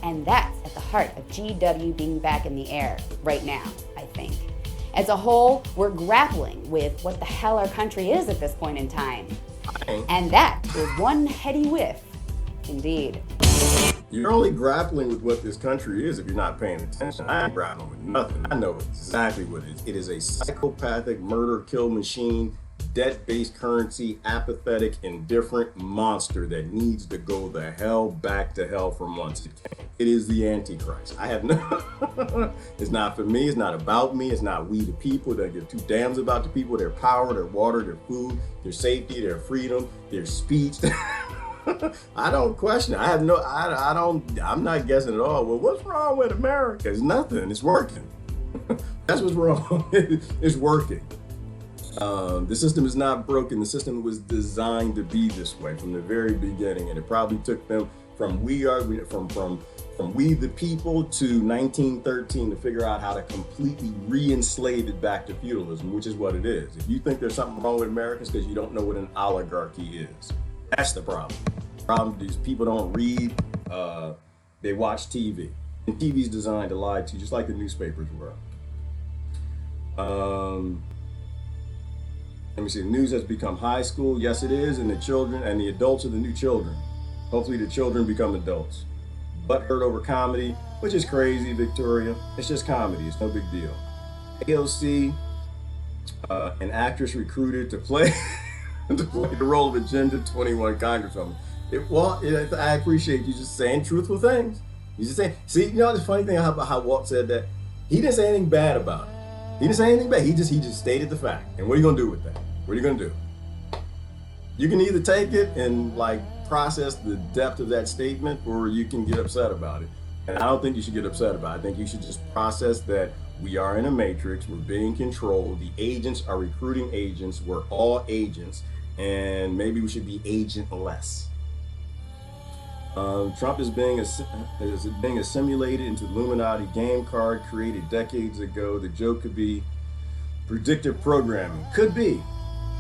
And that's at the heart of GW being back in the air right now, I think. As a whole, we're grappling with what the hell our country is at this point in time. And that is one heady whiff, indeed. You're only grappling with what this country is if you're not paying attention. I ain't grappling with nothing. I know exactly what it is. It is a psychopathic murder kill machine, debt-based currency, apathetic, indifferent monster that needs to go the hell back to hell from whence it came. It is the Antichrist. I have no, it's not for me, it's not about me, it's not we the people that give two damns about the people, their power, their water, their food, their safety, their freedom, their speech. I don't question it. I'm not guessing at all. Well, what's wrong with America? It's nothing. It's working. That's what's wrong. It's working. The system is not broken. The system was designed to be this way from the very beginning, and it probably took them from we the people to 1913 to figure out how to completely re-enslave it back to feudalism, which is what it is. If you think there's something wrong with America, it's because you don't know what an oligarchy is. That's the problem. The problem is people don't read, they watch TV. And TV's designed to lie to you, just like the newspapers were. Let me see, the news has become high school. Yes, it is, and the children and the adults are the new children. Hopefully the children become adults. Butthurt over comedy, which is crazy, Victoria. It's just comedy, it's no big deal. AOC, an actress recruited to play the role of Agenda 21 Congresswoman. I appreciate you just saying truthful things. You just say, see, you know the funny thing about how Walt said that? He didn't say anything bad about it. He didn't say anything bad. He just stated the fact. And what are you gonna do with that? What are you gonna do? You can either take it and like process the depth of that statement, or you can get upset about it. And I don't think you should get upset about it. I think you should just process that we are in a matrix, we're being controlled, the agents are recruiting agents, we're all agents, and maybe we should be agent-less. Trump is being assimilated into the Illuminati game card created decades ago. The joke could be predictive programming. Could be,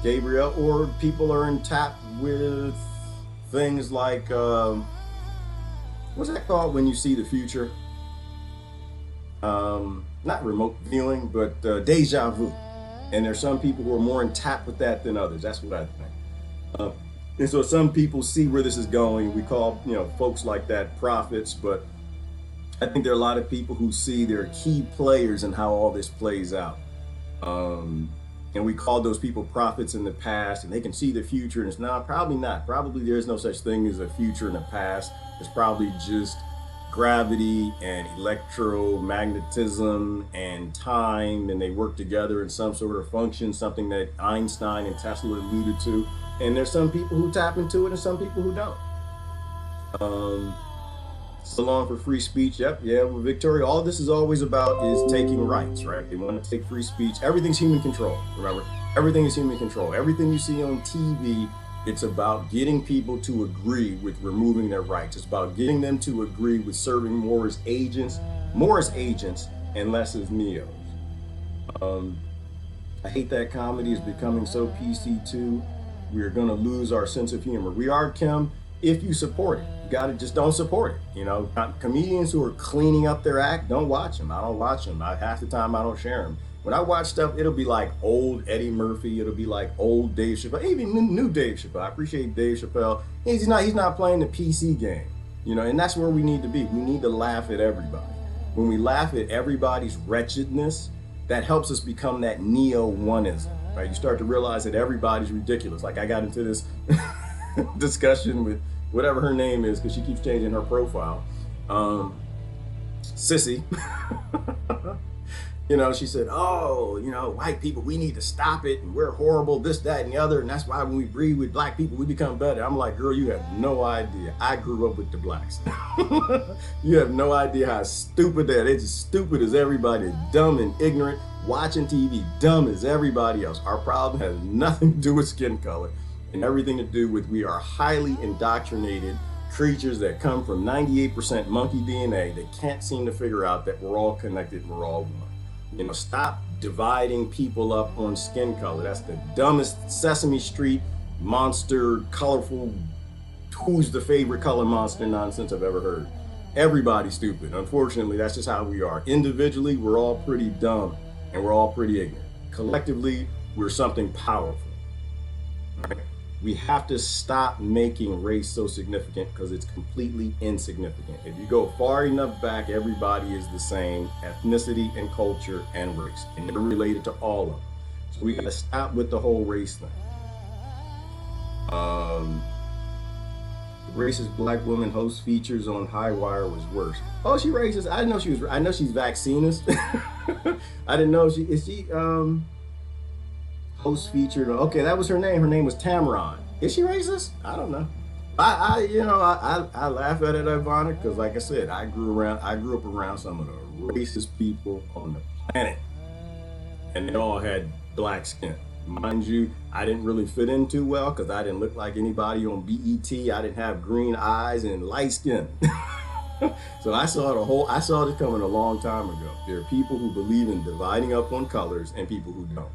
Gabriel, or people are in tap with things like, what's that called when you see the future? Not remote viewing, but deja vu. And there's some people who are more in tap with that than others. That's what I think. And so some people see where this is going. We call, folks like that prophets, but I think there are a lot of people who see they're key players in how all this plays out. And we called those people prophets in the past, and they can see the future. And it's not, probably not. Probably there's no such thing as a future in the past. It's probably just gravity and electromagnetism and time, and they work together in some sort of function, something that Einstein and Tesla alluded to. And there's some people who tap into it and some people who don't. So long for free speech. Yep, yeah, well, Victoria, all this is always about is taking rights, right? They want to take free speech. Everything's human control, remember? Everything is human control. Everything you see on TV, it's about getting people to agree with removing their rights. It's about getting them to agree with serving more as agents and less as neos. I hate that comedy is becoming so PC too. We are gonna lose our sense of humor. We are, Kim, if you support it. You gotta just don't support it. Comedians who are cleaning up their act, don't watch them. I don't watch them. Half the time I don't share them. When I watch stuff, it'll be like old Eddie Murphy. It'll be like old Dave Chappelle, even new Dave Chappelle. I appreciate Dave Chappelle. He's not playing the PC game, and that's where we need to be. We need to laugh at everybody. When we laugh at everybody's wretchedness, that helps us become that neo-oneism, right? You start to realize that everybody's ridiculous. Like I got into this discussion with whatever her name is, because she keeps changing her profile. Sissy. She said, white people, we need to stop it, and we're horrible, this, that, and the other, and that's why when we breed with black people, we become better. I'm like, girl, you have no idea. I grew up with the blacks. You have no idea how stupid they are. They're just stupid as everybody, dumb and ignorant, watching TV, dumb as everybody else. Our problem has nothing to do with skin color and everything to do with we are highly indoctrinated creatures that come from 98% monkey DNA that can't seem to figure out that we're all connected and we're all one. Stop dividing people up on skin color. That's the dumbest Sesame Street monster, colorful, who's the favorite color monster nonsense I've ever heard. Everybody's stupid. Unfortunately, that's just how we are. Individually, we're all pretty dumb and we're all pretty ignorant. Collectively, we're something powerful. Right? We have to stop making race so significant because it's completely insignificant. If you go far enough back, everybody is the same, ethnicity and culture and race, and they're related to all of them. So we gotta stop with the whole race thing. Racist black woman host features on High Wire was worse. Oh, she racist? I didn't know she was. I know she's vaccinist. I didn't know is she host featured. Okay, that was her name. Her name was Tamaron. Is she racist? I don't know. I laugh at it, Ivana, because like I said, I grew up around some of the racist people on the planet, and they all had black skin. Mind you, I didn't really fit in too well because I didn't look like anybody on BET. I didn't have green eyes and light skin. So I saw this coming a long time ago. There are people who believe in dividing up on colors and people who don't.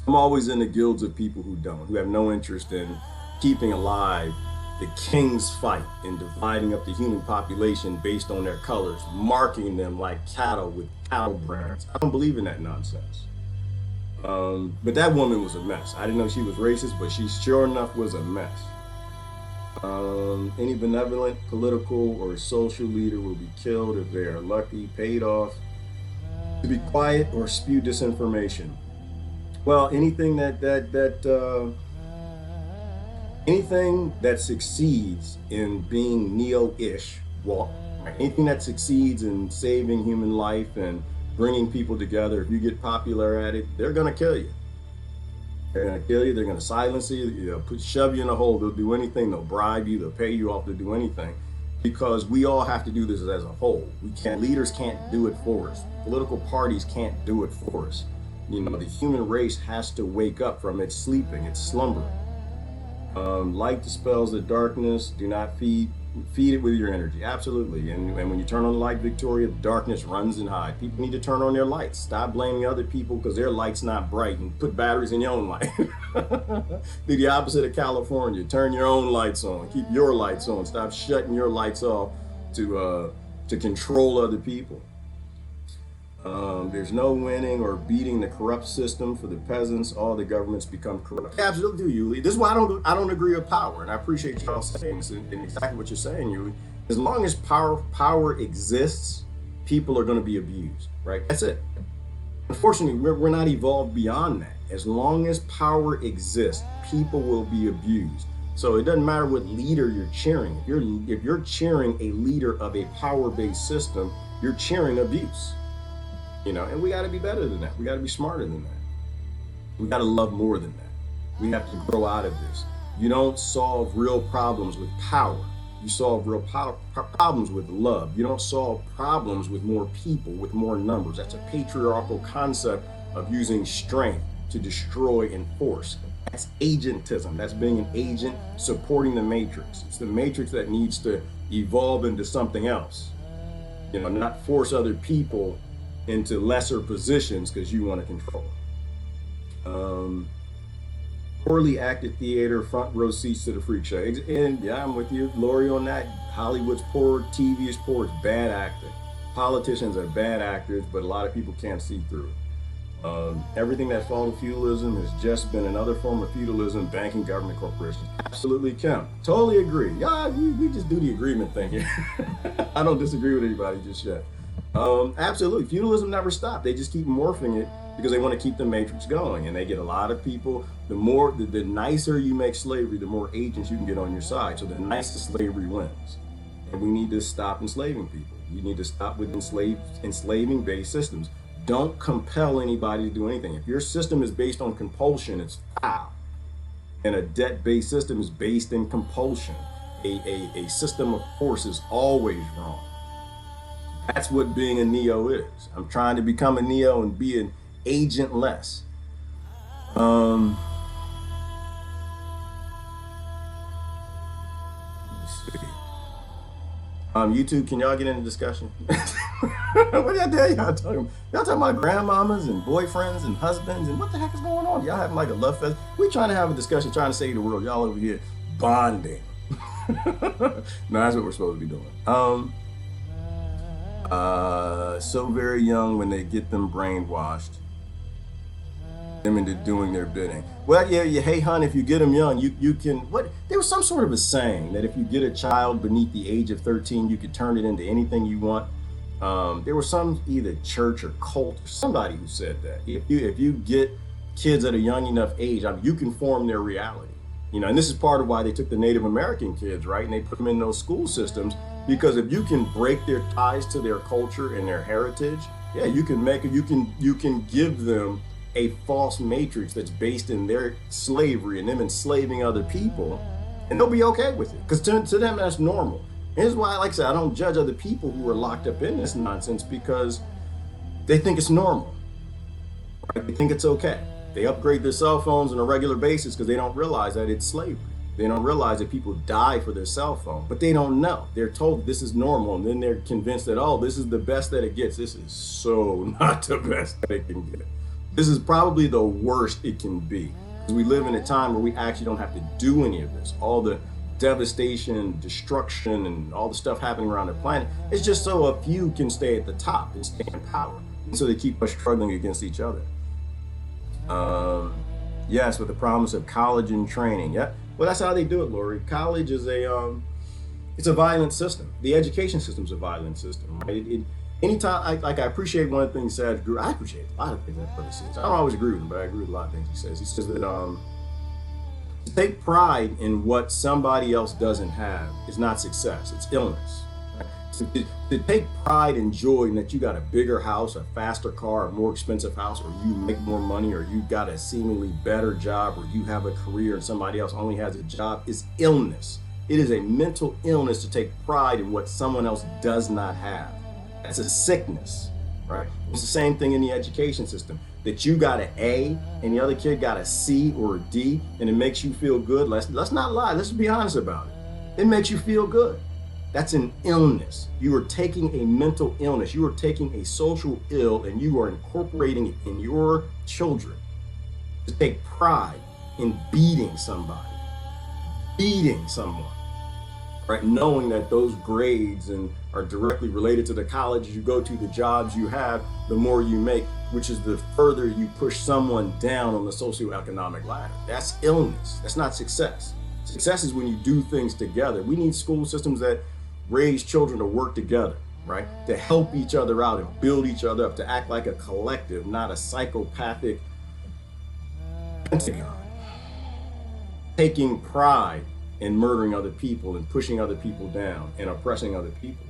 I'm always in the guilds of people who don't, who have no interest in keeping alive the king's fight in dividing up the human population based on their colors, marking them like cattle with cattle brands. I don't believe in that nonsense. But that woman was a mess. I didn't know she was racist, but she sure enough was a mess. Any benevolent political or social leader will be killed if they are lucky, paid off to be quiet or spew disinformation. Well, anything anything that succeeds in being neo-ish, anything that succeeds in saving human life and bringing people together, if you get popular at it, they're gonna kill you. They're gonna kill you, they're gonna silence you, they'll shove you in a hole, they'll do anything, they'll bribe you, they'll pay you off to do anything. Because we all have to do this as a whole. Leaders can't do it for us. Political parties can't do it for us. You know, the human race has to wake up from its sleeping, its slumbering. Light dispels the darkness, do not feed it with your energy. Absolutely. And when you turn on the light, Victoria, darkness runs and hides. People need to turn on their lights. Stop blaming other people because their light's not bright, and put batteries in your own light. Do the opposite of California. Turn your own lights on. Keep your lights on. Stop shutting your lights off to control other people. There's no winning or beating the corrupt system for the peasants. All the governments become corrupt. Absolutely, Yuli. This is why I don't agree with power, and I appreciate y'all saying this and exactly what you're saying, Yuli. As long as power exists, people are going to be abused, right? That's it. Unfortunately, we're not evolved beyond that. As long as power exists, people will be abused. So it doesn't matter what leader you're cheering. If you're cheering a leader of a power-based system, you're cheering abuse. You know, and we got to be better than that. We got to be smarter than that. We got to love more than that. We have to grow out of this. You don't solve real problems with power. You solve real problems with love. You don't solve problems with more people, with more numbers. That's a patriarchal concept of using strength to destroy and force. That's agentism. That's being an agent supporting the matrix. It's the matrix that needs to evolve into something else. You know, not force other people into lesser positions because you want to control. Poorly acted theater, front row seats to the freak show. And yeah, I'm with you, Lori, on that. Hollywood's poor, TV is poor, it's bad acting. Politicians are bad actors, but a lot of people can't see through it. Everything that followed feudalism has just been another form of feudalism, banking, government, corporations. Absolutely, Kim. Totally agree. Yeah, we just do the agreement thing here. I don't disagree with anybody just yet. Absolutely, feudalism never stopped. They just keep morphing it because they want to keep the matrix going, and they get a lot of people. The nicer you make slavery, the more agents you can get on your side. So the nicer slavery wins, and we need to stop enslaving people. We need to stop with enslaving-based systems. Don't compel anybody to do anything. If your system is based on compulsion, it's foul. And a debt-based system is based in compulsion. A system of force is always wrong. That's what being a neo is. I'm trying to become a neo and be an agentless. YouTube, can y'all get into discussion? What y'all tell y'all talking about? Y'all talking about grandmamas and boyfriends and husbands and what the heck is going on? Y'all having like a love fest? We trying to have a discussion, trying to save the world. Y'all over here bonding. No, that's what we're supposed to be doing. So very young when they get them brainwashed, them into doing their bidding. Well, yeah, hey, hon, if you get them young, you can, there was some sort of a saying that if you get a child beneath the age of 13, you could turn it into anything you want. There was some either church or cult or somebody who said that. If you get kids at a young enough age, you can form their reality. You know, and this is part of why they took the Native American kids, right? And they put them in those school systems, because if you can break their ties to their culture and their heritage, yeah, you can give them a false matrix that's based in their slavery and them enslaving other people, and they'll be okay with it, because to them that's normal. And here's why, like I said, I don't judge other people who are locked up in this nonsense, because They think it's normal, right? They think it's okay. They upgrade their cell phones on a regular basis because they don't realize that it's slavery. They don't realize that people die for their cell phone, but they don't know. They're told this is normal, and then they're convinced that, oh, this is the best that it gets. This is so not the best that it can get. This is probably the worst it can be. Because we live in a time where we actually don't have to do any of this. All the devastation, destruction, and all the stuff happening around the planet, it's just so a few can stay at the top and stay in power. And so they keep us struggling against each other. Yes, with the promise of college and training. Yeah. Well, that's how they do it, Lori. College is it's a violent system. The education system is a violent system, right? Anytime, I appreciate one of the things Saj grew. I appreciate a lot of things that brother says. I don't always agree with him, but I agree with a lot of things he says. He says that to take pride in what somebody else doesn't have is not success. It's illness. Right? So to take pride and joy in that you got a bigger house, a faster car, a more expensive house, or you make more money, or you got a seemingly better job, or you have a career and somebody else only has a job is illness. It is a mental illness to take pride in what someone else does not have. That's a sickness, right? It's the same thing in the education system. That you got an A and the other kid got a C or a D, and it makes you feel good. Let's not lie. Let's be honest about it. It makes you feel good. That's an illness. You are taking a mental illness. You are taking a social ill, and you are incorporating it in your children to take pride in beating somebody, beating someone, right? Knowing that those grades are directly related to the colleges you go to, the jobs you have, the more you make, which is the further you push someone down on the socioeconomic ladder. That's illness. That's not success. Success is when you do things together. We need school systems that raise children to work together, right? To help each other out and build each other up, to act like a collective, not a psychopathic pentagon. Taking pride in murdering other people and pushing other people down and oppressing other people.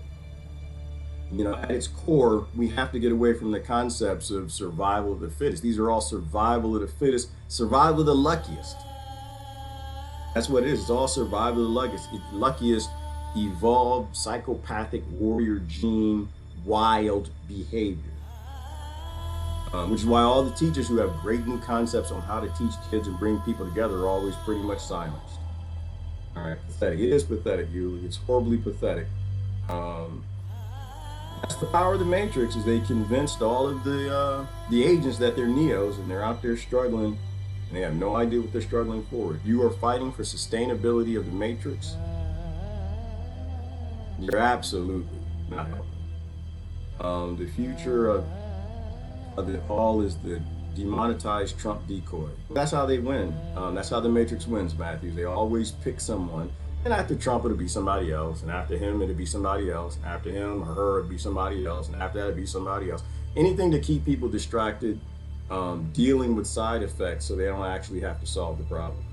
You know, at its core, we have to get away from the concepts of survival of the fittest. These are all survival of the fittest, survival of the luckiest. That's what it is. It's all survival of the luckiest, evolved, psychopathic, warrior gene, wild behavior. Which is why all the teachers who have great new concepts on how to teach kids and bring people together are always pretty much silenced. All right, pathetic. It is pathetic, Yuli. It's horribly pathetic. That's the power of the Matrix, is they convinced all of the agents that they're Neos, and they're out there struggling, and they have no idea what they're struggling for. If you are fighting for sustainability of the Matrix, you're absolutely not helping. The future of it all is the demonetized Trump decoy. That's how they win. That's how the Matrix wins, Matthew. They always pick someone, and after Trump it'll be somebody else, and after him it'll be somebody else, and after him or her it'll be somebody else, and after that it'll be somebody else. Anything to keep people distracted, dealing with side effects so they don't actually have to solve the problem.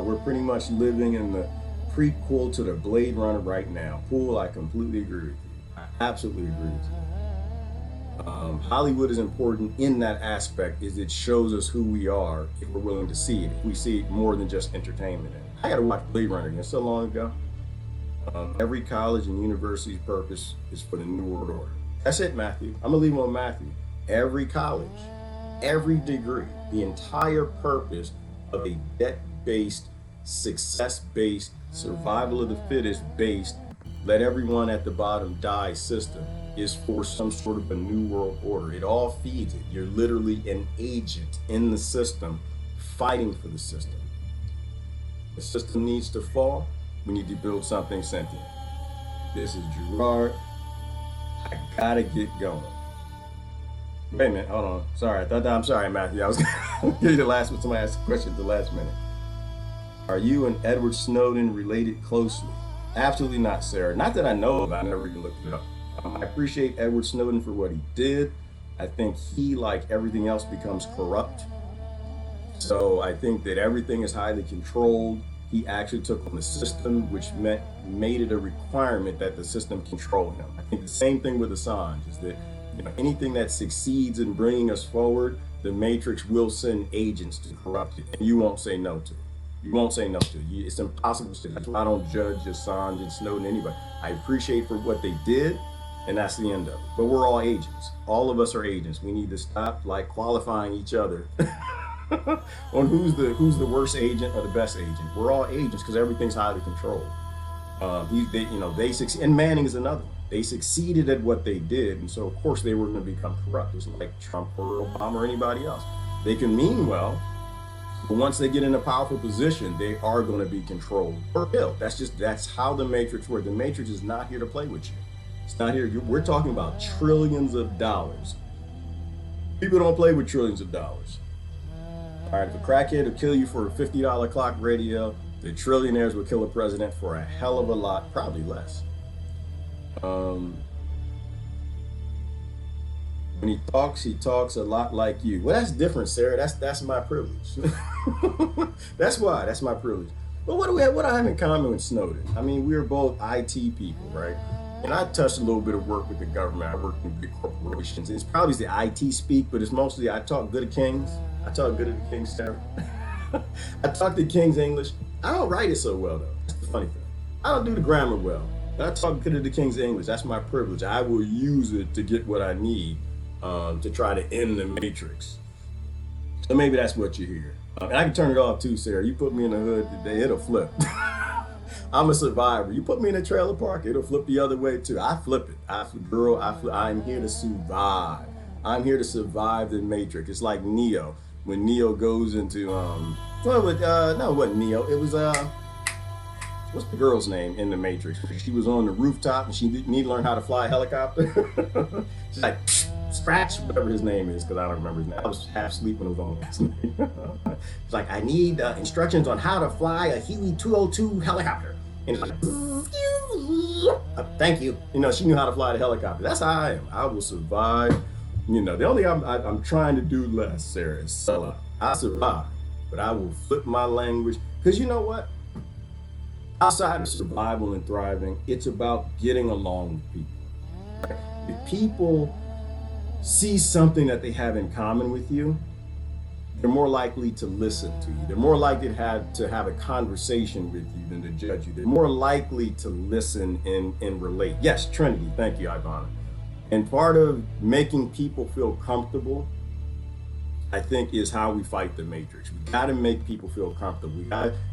We're pretty much living in the prequel to the Blade Runner right now. Poole, I completely agree with you. I absolutely agree with you. Hollywood is important in that aspect, is it shows us who we are if we're willing to see it, if we see it more than just entertainment. I gotta watch Blade Runner again, so long ago. Every college and university's purpose is for the New World Order. That's it, Matthew. I'm gonna leave it on Matthew. Every college, every degree, the entire purpose of a debt-based, success-based, survival of the fittest-based, let everyone at the bottom die system is for some sort of a new world order. It all feeds it. You're literally an agent in the system, fighting for the system. The system needs to fall. We need to build something sentient. This is Gerard. I gotta get going. Wait a minute, hold on. Sorry, I'm sorry, Matthew. I was gonna give you the last one. Somebody asked a question at the last minute. Are you and Edward Snowden related closely? Absolutely not, Sarah. Not that I know of. I never even looked it up. I appreciate Edward Snowden for what he did. I think he, like everything else, becomes corrupt. So I think that everything is highly controlled. He actually took on the system, which made it a requirement that the system control him. I think the same thing with Assange is that, you know, anything that succeeds in bringing us forward, the Matrix will send agents to corrupt it, and you won't say no to it. You won't say no to it. It's impossible to say. That's why I don't judge Assange and Snowden, anybody. I appreciate for what they did, and that's the end of it. But we're all agents. All of us are agents. We need to stop like qualifying each other on who's the worst agent or the best agent. We're all agents because everything's highly controlled. They succeed, and Manning is another one. They succeeded at what they did, and so of course they were going to become corrupt, just like Trump or Obama or anybody else. They can mean well, but once they get in a powerful position, they are going to be controlled or killed. That's how the Matrix works. The Matrix is not here to play with you. It's not here. We're talking about trillions of dollars. People don't play with trillions of dollars. All right, if a crackhead will kill you for a $50 clock radio, the trillionaires will kill a president for a hell of a lot, probably less. When he talks a lot like you. Well, that's different, Sarah. That's my privilege. That's my privilege. But what do I have in common with Snowden? I mean, we're both IT people, right? And I touched a little bit of work with the government. I work in big corporations. It's probably the IT speak, but it's mostly I talk good at Kings. I talk good at the King's, Sarah. I talk the King's English. I don't write it so well, though. That's the funny thing. I don't do the grammar well. But I talk good at the King's English. That's my privilege. I will use it to get what I need to try to end the Matrix. So maybe that's what you hear. And I can turn it off too, Sarah. You put me in the hood today, it'll flip. I'm a survivor. You put me in a trailer park, it'll flip the other way too. I flip it. I'm here to survive. I'm here to survive the Matrix. It's like Neo. When Neo goes into no, it wasn't Neo. It was what's the girl's name in the Matrix? She was on the rooftop and she needed to learn how to fly a helicopter. She's like Scratch, whatever his name is, because I don't remember his name. I was half asleep when it was on last night. It's like, I need instructions on how to fly a Huey 202 helicopter. And it's like, thank you. You know, she knew how to fly the helicopter. That's how I am. I will survive. You know, the only thing I'm trying to do less, Sarah, is sell out. I survive, but I will flip my language. Because you know what? Outside of survival and thriving, it's about getting along with people. Right? If people see something that they have in common with you, they're more likely to listen to you. They're more likely to have a conversation with you than to judge you. They're more likely to listen and relate. Yes, Trinity, thank you, Ivana. And part of making people feel comfortable, I think, is how we fight the Matrix. We gotta make people feel comfortable.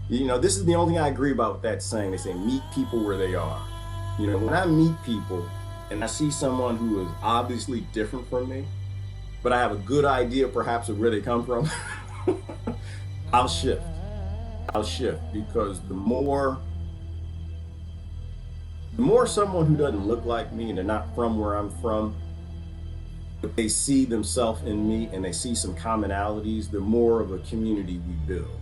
This is the only thing I agree about with that saying. They say, meet people where they are. You know, when I meet people, and I see someone who is obviously different from me, but I have a good idea perhaps of where they come from, I'll shift. Because the more someone who doesn't look like me and they're not from where I'm from, but they see themselves in me and they see some commonalities, the more of a community we build.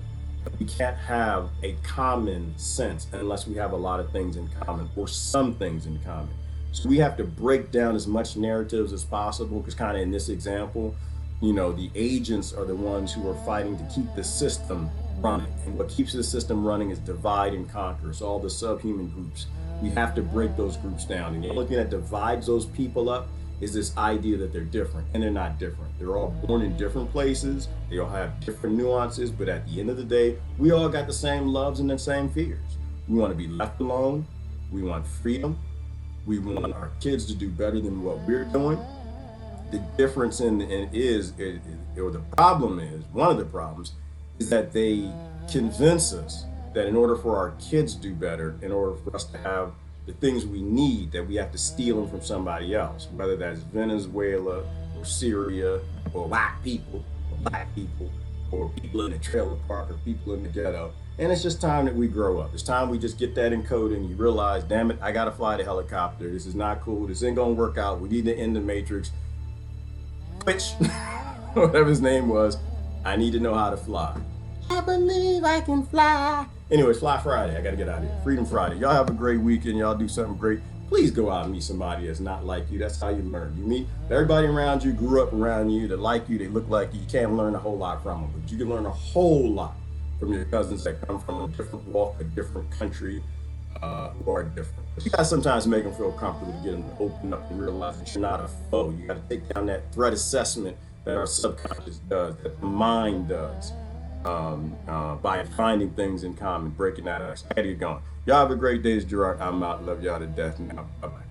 We can't have a common sense unless we have a lot of things in common or some things in common. So we have to break down as much narratives as possible, because kind of in this example, you know, the agents are the ones who are fighting to keep the system running. And what keeps the system running is divide and conquer. So all the subhuman groups, we have to break those groups down. And the only thing that divides those people up is this idea that they're different, and they're not different. They're all born in different places. They all have different nuances, but at the end of the day, we all got the same loves and the same fears. We want to be left alone. We want freedom. We want our kids to do better than what we're doing. The difference one of the problems is that they convince us that in order for our kids to do better, in order for us to have the things we need, that we have to steal them from somebody else, whether that's Venezuela or Syria or white people or black people or people in the trailer park or people in the ghetto. And it's just time that we grow up. It's time we just get that encoded and you realize, damn it, I gotta fly the helicopter. This is not cool. This ain't gonna work out. We need to end the Matrix. Which, whatever his name was, I need to know how to fly. I believe I can fly. Anyways, Fly Friday. I gotta get out of here. Freedom Friday. Y'all have a great weekend. Y'all do something great. Please go out and meet somebody that's not like you. That's how you learn. You meet everybody around you, grew up around you, that like you, they look like you. You can't learn a whole lot from them, but you can learn a whole lot from your cousins that come from a different walk, a different country, who are different. But you gotta sometimes make them feel comfortable to get them to open up and realize that you're not a foe. You gotta take down that threat assessment that our subconscious does, that the mind does, by finding things in common, breaking that ice. How you going? Y'all have a great day. It's Gerard. I'm out. Love y'all to death now. Bye-bye.